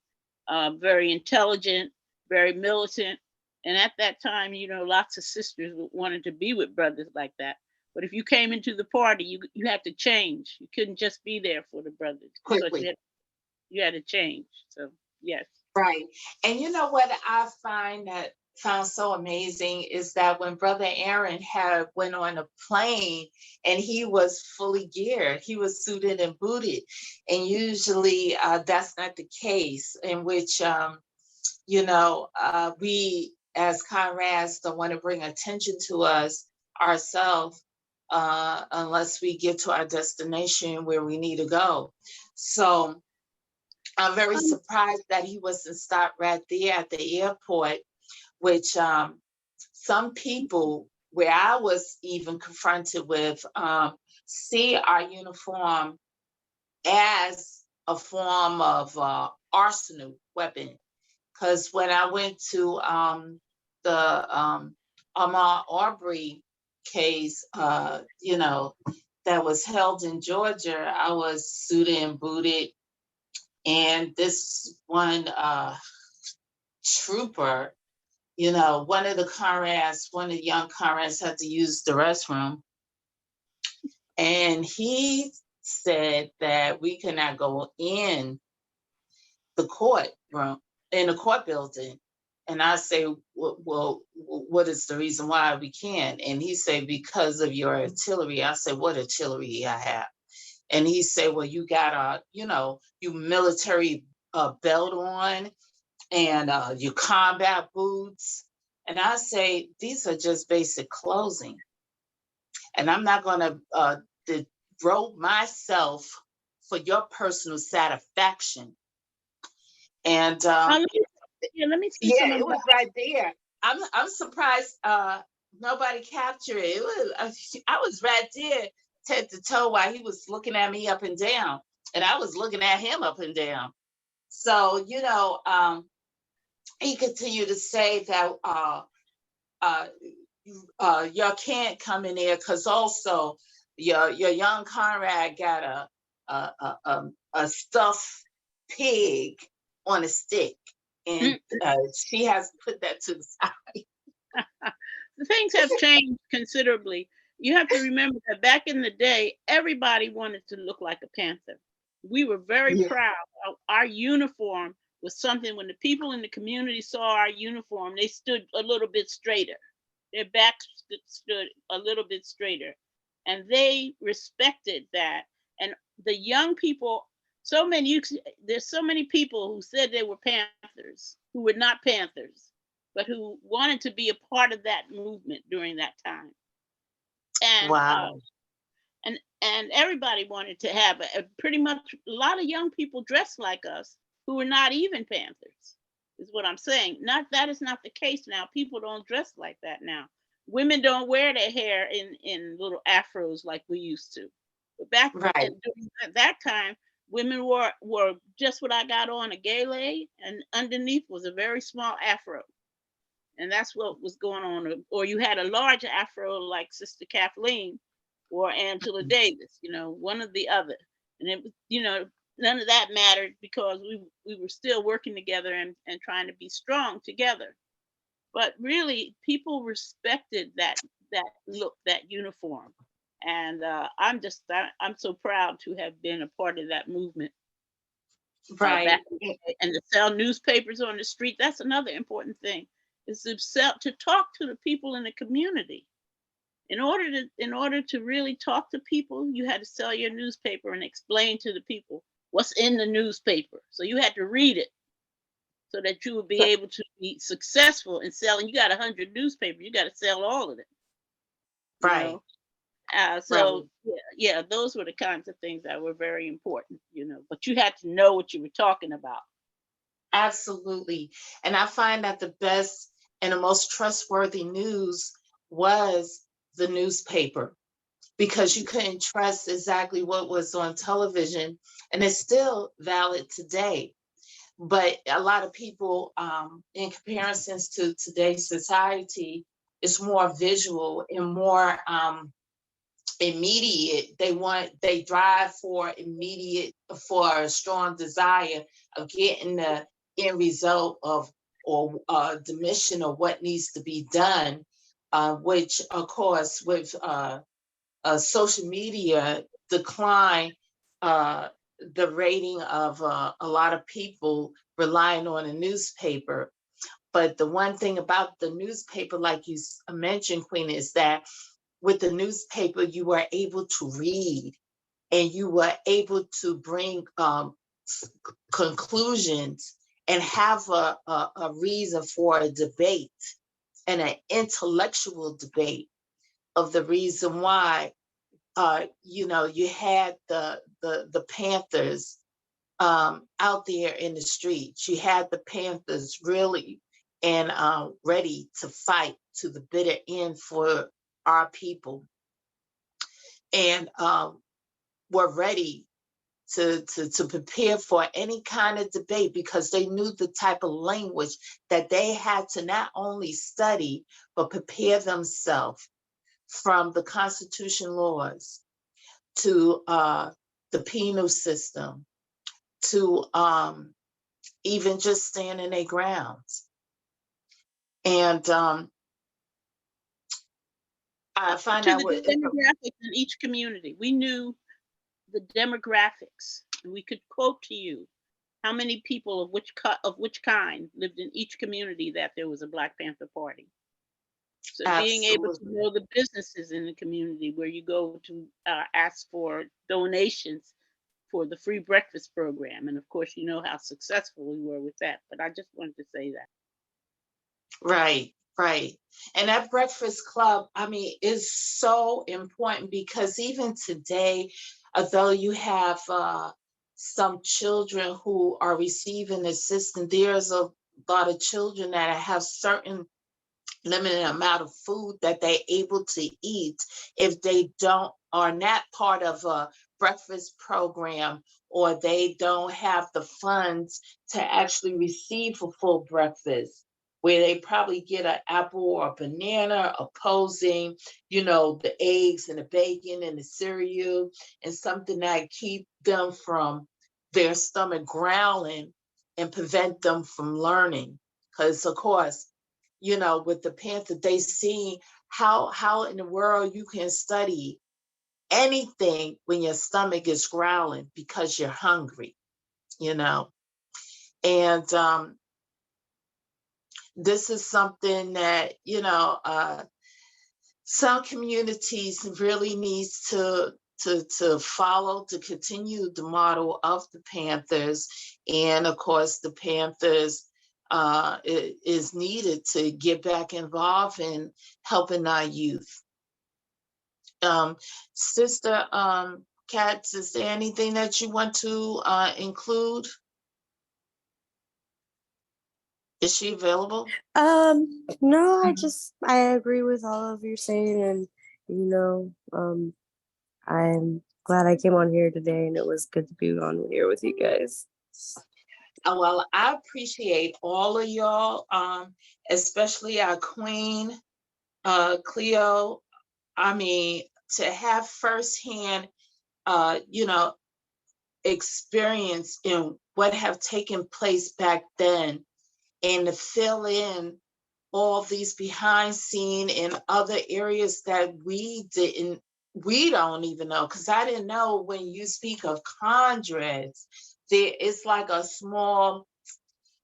very intelligent, very militant. And at that time, lots of sisters wanted to be with brothers like that. But if you came into the party, you had to change. You couldn't just be there for the brothers. Quickly. You had to change. So, yes. Right. And you know what I find that found so amazing is that when Brother Aaron had went on a plane and he was fully geared, he was suited and booted, and usually that's not the case. In which we as comrades don't want to bring attention to us ourselves unless we get to our destination where we need to go. So I'm very surprised that he wasn't stopped right there at the airport, which some people where I was even confronted with see our uniform as a form of arsenal weapon. Because when I went to the Ahmaud Arbery case, that was held in Georgia, I was suited and booted. And this one trooper, one of the young comrades had to use the restroom. And he said that we could not go in the courtroom, in the court building. And I say, well, what is the reason why we can't? And he said, because of your artillery. I said, what artillery I have? And he said, well, you got you military belt on and your combat boots. And I say, these are just basic clothing. And I'm not going to devote myself for your personal satisfaction. And let me see some it of was right there. I'm surprised nobody captured it. I was right there, head to toe, while he was looking at me up and down, and I was looking at him up and down. So he continued to say that y'all can't come in there because also your young comrade got a stuffed pig on a stick, and she has put that to the side. Things have changed considerably. You have to remember that back in the day, everybody wanted to look like a Panther. We were very Yeah. proud. Our uniform was something. When the people in the community saw our uniform, they stood a little bit straighter. Their backs stood a little bit straighter, and they respected that. And the young people, there's so many people who said they were Panthers, who were not Panthers, but who wanted to be a part of that movement during that time. And Wow. and everybody wanted to have pretty much a lot of young people dressed like us who were not even Panthers, is what I'm saying. That is not the case now. People don't dress like that now. Women don't wear their hair in little afros like we used to. But back Right. during that time, women were just what I got on, a gele, and underneath was a very small afro. And that's what was going on. Or you had a large afro like Sister Kathleen or Angela Davis, one or the other. And it was, none of that mattered because we were still working together and trying to be strong together. But really, people respected that look, that uniform. And I'm so proud to have been a part of that movement Right. back in the day. And to sell newspapers on the street, that's another important thing, is to talk to the people in the community. In order to really talk to people, you had to sell your newspaper and explain to the people what's in the newspaper. So you had to read it so that you would be able to be successful in selling. You got 100 newspapers, you got to sell all of it. Right. So yeah, those were the kinds of things that were very important, but you had to know what you were talking about. Absolutely. And I find that the best and the most trustworthy news was the newspaper, because you couldn't trust exactly what was on television, and it's still valid today. But a lot of people, in comparisons to today's society, is more visual and more immediate. They drive for a strong desire of getting the end result of, or the mission of what needs to be done, which of course with social media decline the rating of a lot of people relying on a newspaper. But the one thing about the newspaper, like you mentioned, Queen, is that with the newspaper, you were able to read and you were able to bring conclusions and have a reason for a debate and an intellectual debate of the reason why, you had the Panthers out there in the streets. You had the Panthers really and ready to fight to the bitter end for our people, and were ready to prepare for any kind of debate because they knew the type of language that they had to not only study but prepare themselves, from the Constitution laws to the penal system to even just standing their grounds. And I find To out the what demographics in each community. We knew the demographics, and we could quote to you how many people of which kind lived in each community that there was a Black Panther Party. So being able to absolutely. know the businesses in the community where you go to ask for donations for the free breakfast program, and of course you know how successful we were with that. But I just wanted to say that. Right, right. And that Breakfast Club, I mean, is so important because even today, although you have some children who are receiving assistance, there's a lot of children that have certain limited amount of food that they're able to eat if they don't are not part of a breakfast program, or they don't have the funds to actually receive a full breakfast, where they probably get an apple or a banana opposing, the eggs and the bacon and the cereal, and something that keep them from their stomach growling and prevent them from learning. Because of course, with the Panther, they see how in the world you can study anything when your stomach is growling because you're hungry, you know. And this is something that some communities really needs to follow, to continue the model of the Panthers. And of course, the Panthers is needed to get back involved in helping our youth. Sister Katz, is there anything that you want to include? Is she available? No, I agree with all of your saying, and I'm glad I came on here today, and it was good to be on here with you guys. Well, I appreciate all of y'all, especially our queen, Cleo. I mean, to have firsthand, experience in what have taken place back then, and to fill in all these behind scene and other areas that we don't even know. Because I didn't know, when you speak of Condrads, it's like a small,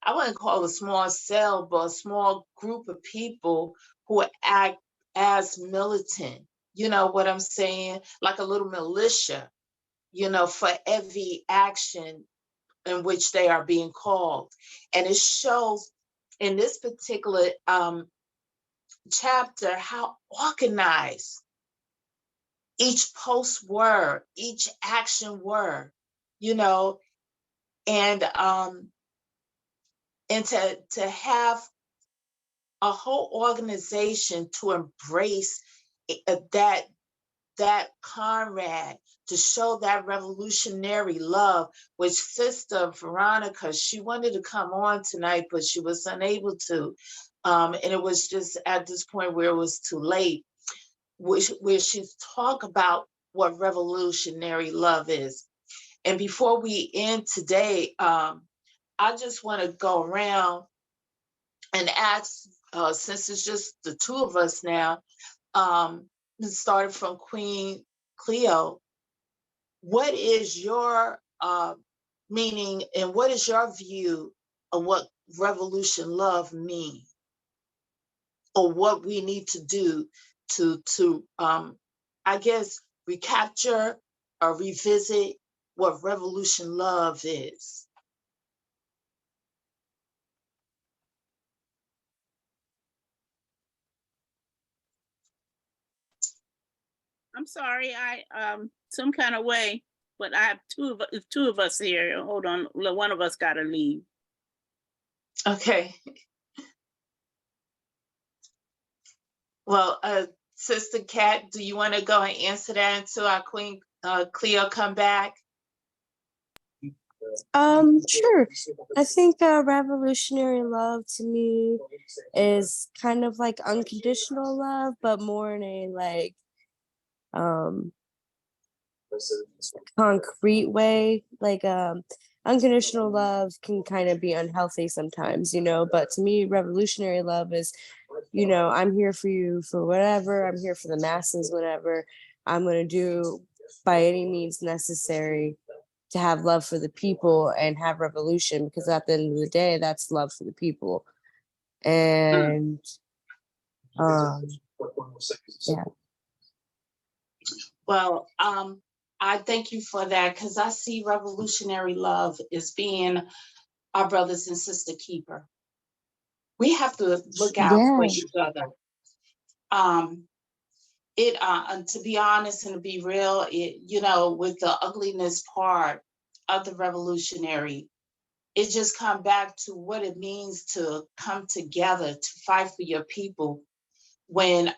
I wouldn't call it a small cell, but a small group of people who act as militant. You know what I'm saying? Like a little militia, for every action in which they are being called. And it shows in this particular chapter how organized each post were, each action were, you know, and to have a whole organization to embrace that comrade, to show that revolutionary love, which Sister Veronica, she wanted to come on tonight, but she was unable to. And it was just at this point where it was too late, where she's talk about what revolutionary love is. And before we end today, I just want to go around and ask, since it's just the two of us now, started from Queen Cleo, what is your meaning and what is your view of what revolution love means, or what we need to do to I guess recapture or revisit what revolution love is. I'm sorry, I some kind of way, but I have two of us here. Hold on, one of us got to leave. Okay. Well, Sister Kat, do you want to go and answer that until our Queen Cleo come back? Sure. I think revolutionary love to me is kind of like unconditional love, but more in a like um concrete way. Like unconditional love can kind of be unhealthy sometimes, you know, but to me revolutionary love is, you know, I'm here for you for whatever, I'm here for the masses, whatever. I'm going to do by any means necessary to have love for the people and have revolution, because at the end of the day that's love for the people. And yeah. Well, I thank you for that, because I see revolutionary love as being our brothers and sister keeper. We have to look out for Yeah. each other. To be honest and to be real, you know, with the ugliness part of the revolutionary, it just come back to what it means to come together to fight for your people when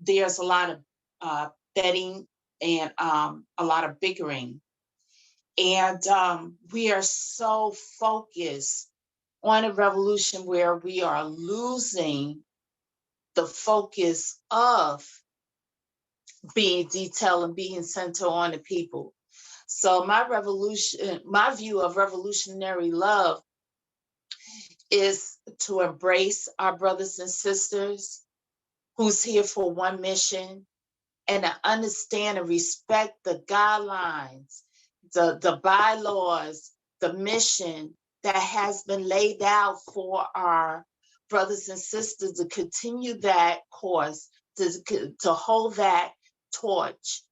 there's a lot of betting and a lot of bickering. And we are so focused on a revolution where we are losing the focus of being detailed and being centered on the people. So my view of revolutionary love is to embrace our brothers and sisters who's here for one mission, and to understand and respect the guidelines, the bylaws, the mission that has been laid out for our brothers and sisters to continue that course, to hold that torch.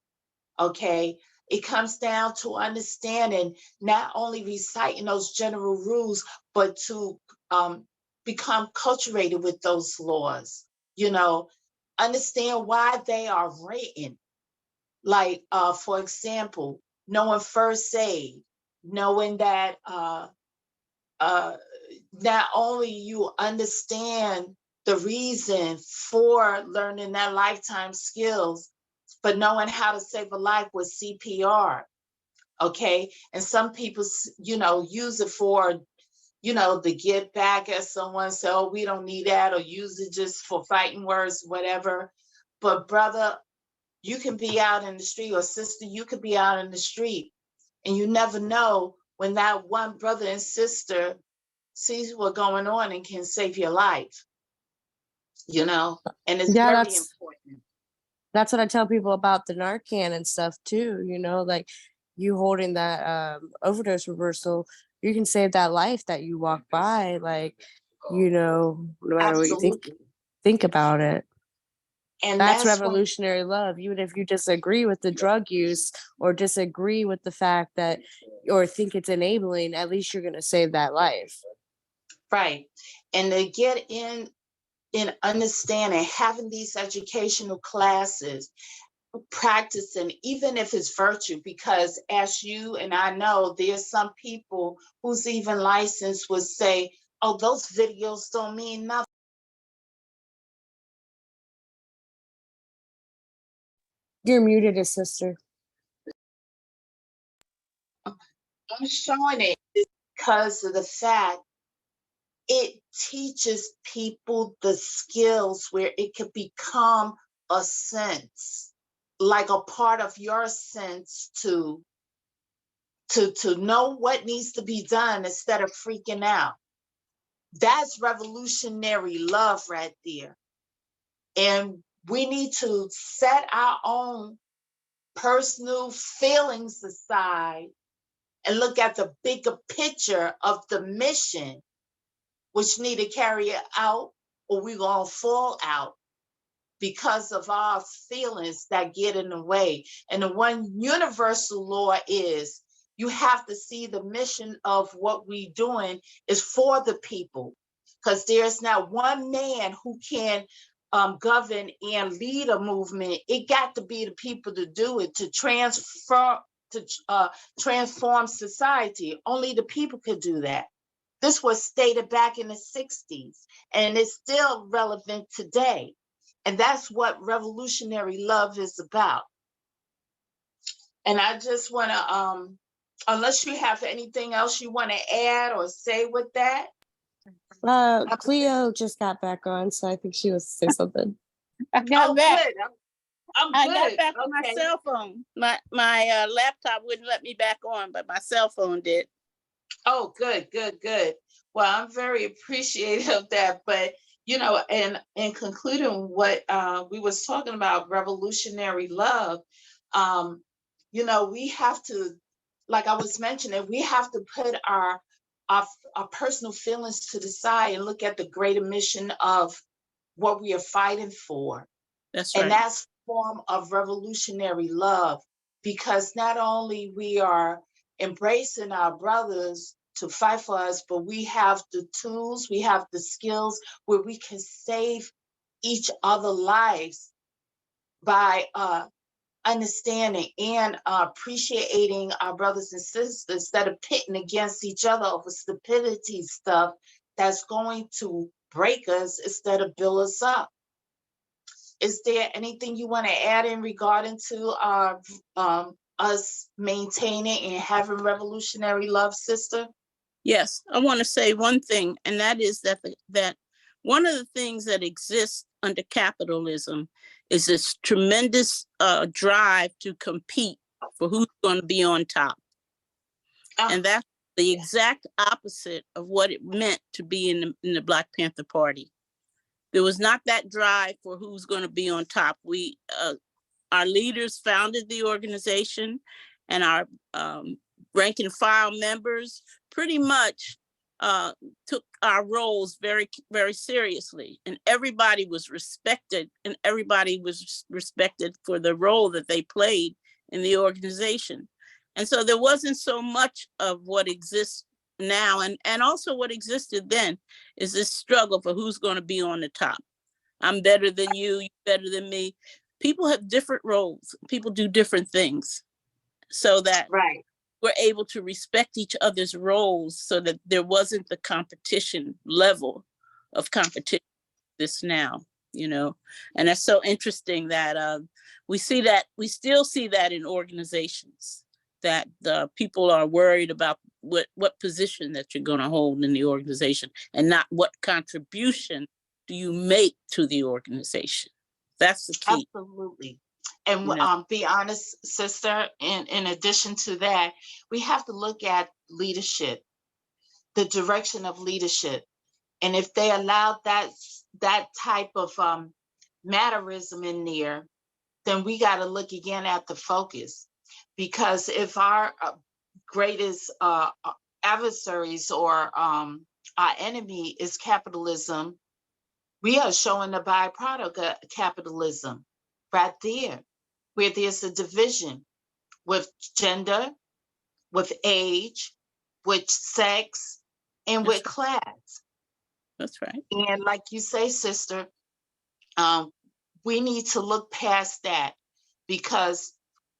Okay. It comes down to understanding, not only reciting those general rules, but to become culturated with those laws, you know, understand why they are written. Like, for example, knowing first aid, knowing that not only you understand the reason for learning that lifetime skills, but knowing how to save a life with CPR. Okay. And some people, you know, use it for, you know, to get back at someone. So we don't need that, or use it just for fighting words, whatever. But brother, you can be out in the street, or sister, you could be out in the street, and you never know when that one brother and sister sees what's going on and can save your life, you know, and it's Yeah, very important. that's what I tell people about the Narcan and stuff too, you know, like you holding that overdose reversal, you can save that life that you walk by, like, you know, no matter what you Absolutely. think about it. And That's that's what, revolutionary love, even if you disagree with the drug use or disagree with the fact that, or think it's enabling, at least you're going to save that life. right. And to get in understanding, having these educational classes, practicing, even if it's virtue, because as you and I know, there's some people who's even licensed would say, oh, those videos don't mean nothing. You're muted, sister. I'm showing it because of the fact it teaches people the skills where it could become a sense, like a part of your sense to know what needs to be done instead of freaking out. That's revolutionary love right there. And we need to set our own personal feelings aside and look at the bigger picture of the mission which need to carry it out, or we gonna fall out because of our feelings that get in the way. And the one universal law is you have to see the mission of what we doing is for the people, because there's not one man who can govern and lead a movement. It got to be the people to do it, to transform society. Only the people could do that. This was stated back in the 60s, and it's still relevant today. And that's what revolutionary love is about. And I just want to, unless you have anything else you want to add or say with that. Cleo just got back on, so I think she was to say something. I got back. Good. I'm I good. got back on my Okay. cell phone. My laptop wouldn't let me back on, but my cell phone did. Oh, good. Well, I'm very appreciative of that. But, you know, and in concluding what we was talking about, revolutionary love, you know, we have to, like I was mentioning, we have to put our personal feelings to the side and look at the greater mission of what we are fighting for. That's And right. that's a form of revolutionary love, because not only we are embracing our brothers to fight for us, but we have the tools, we have the skills where we can save each other lives by understanding and appreciating our brothers and sisters instead of pitting against each other over stupidity stuff that's going to break us instead of build us up. Is there anything you want to add in regarding to us maintaining and having revolutionary love, sister? Yes, I want to say one thing, and that is that that one of the things that exists under capitalism is this tremendous drive to compete for who's going to be on top. And that's the exact opposite of what it meant to be in the Black Panther Party. There was not that drive for who's going to be on top. We, our leaders founded the organization, and our rank and file members pretty much took our roles very, very seriously. And everybody was respected, and everybody was respected for the role that they played in the organization. And so there wasn't so much of what exists now, and also what existed then is this struggle for who's going to be on the top. I'm better than you, you're better than me. People have different roles. People do different things, so that right. We're able to respect each other's roles, so that there wasn't the competition level of competition this now, you know. And that's so interesting that we still see that in organizations, that people are worried about what position that you're going to hold in the organization, and not what contribution do you make to the organization. That's the key. Absolutely. And You know? be honest, sister, in addition to that, we have to look at leadership, the direction of leadership. And if they allow that type of mannerism in there, then we got to look again at the focus. Because if our greatest adversaries or our enemy is capitalism, we are showing the byproduct of capitalism right there, where there's a division with gender, with age, with sex, and with class. That's right. And like you say, sister, we need to look past that, because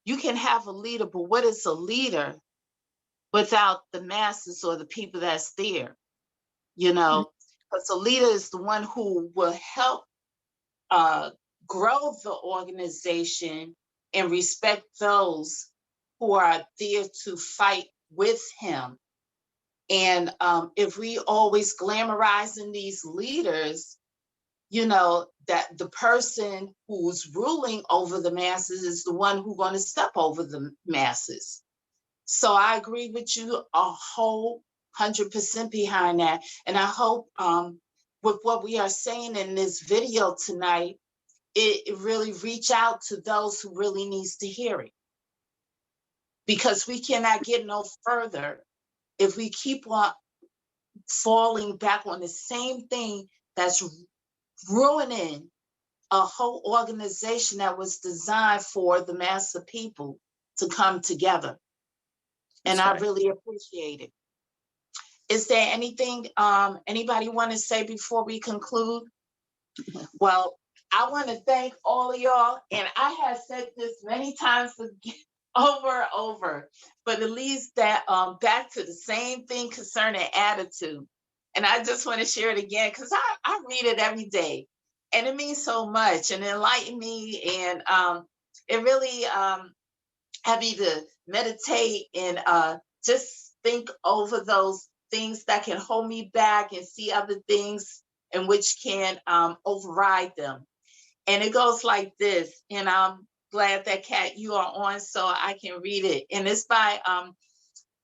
you can have a leader, but what is a leader without the masses or the people that's there? You know, because a leader is the one who will help grow the organization and respect those who are there to fight with him. And if we always glamorizing these leaders, you know, that the person who's ruling over the masses is the one who's going to step over the masses. So I agree with you a whole 100% behind that. And I hope with what we are saying in this video tonight, it really reach out to those who really needs to hear it. Because we cannot get no further if we keep on falling back on the same thing that's ruining a whole organization that was designed for the mass of people to come together. And That's I right. really appreciate it. Is there anything anybody want to say before we conclude? Well, I want to thank all of y'all, and I have said this many times over and over, but it leads that back to the same thing concerning attitude. And I just want to share it again because I read it every day, and it means so much and enlighten me, and it really have me to meditate and just think over those things that can hold me back and see other things and which can override them. And it goes like this, and I'm glad that Kat, you are on so I can read it. And it's by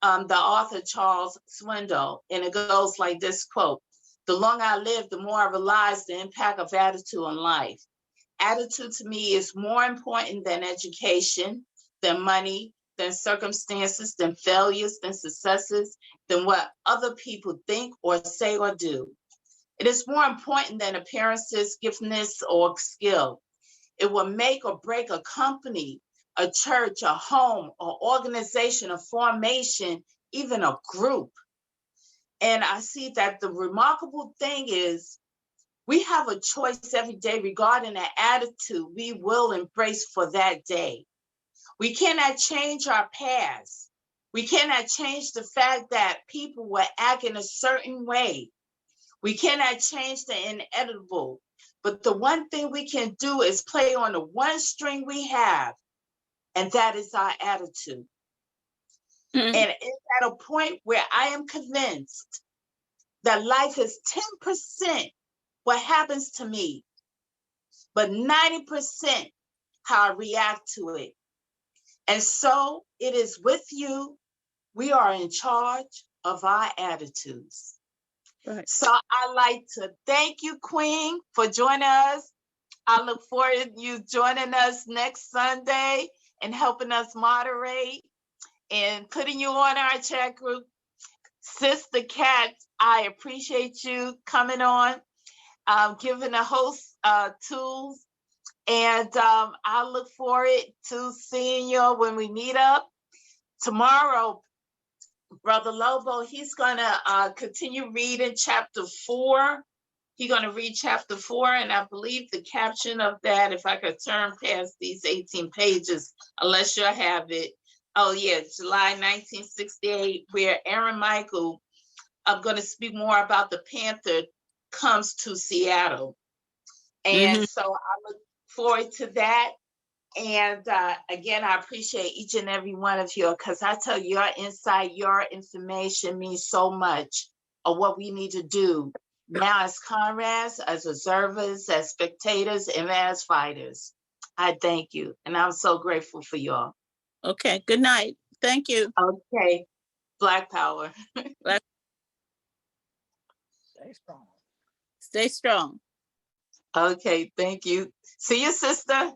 the author Charles Swindoll, and it goes like this quote: "The longer I live, the more I realize the impact of attitude on life. Attitude to me is more important than education, than money, than circumstances, than failures, than successes, than what other people think or say or do. It is more important than appearances, giftedness, or skill. It will make or break a company, a church, a home, or organization, a formation, even a group." And I see that the remarkable thing is we have a choice every day regarding the attitude we will embrace for that day. We cannot change our past. We cannot change the fact that people will act in a certain way. We cannot change the inevitable. But the one thing we can do is play on the one string we have, and that is our attitude. Mhm. And it's at a point where I am convinced that life is 10% what happens to me, but 90% how I react to it. And so it is with you. We are in charge of our attitudes. Right. So I like to thank you, Queen, for joining us. I look forward to you joining us next Sunday and helping us moderate and putting you on our chat group. Sister Kat, I appreciate you coming on, giving the host tools. And I look forward to seeing you when we meet up. Tomorrow, Brother Lobo, he's going to continue reading chapter 4. He's going to read chapter 4, and I believe the caption of that, if I could turn past these 18 pages, unless you have it. Oh, yeah, July 1968, where Aaron Michael, I'm going to speak more about the Panther, comes to Seattle. And Mhm. so I look forward to that. And again, I appreciate each and every one of you, because I tell you, your insight, your information means so much of what we need to do now as comrades, as observers, as spectators, and as fighters. I thank you. And I'm so grateful for y'all. Okay. Good night. Thank you. Okay. Black Power. Stay strong. Okay. Thank you. See you, sister.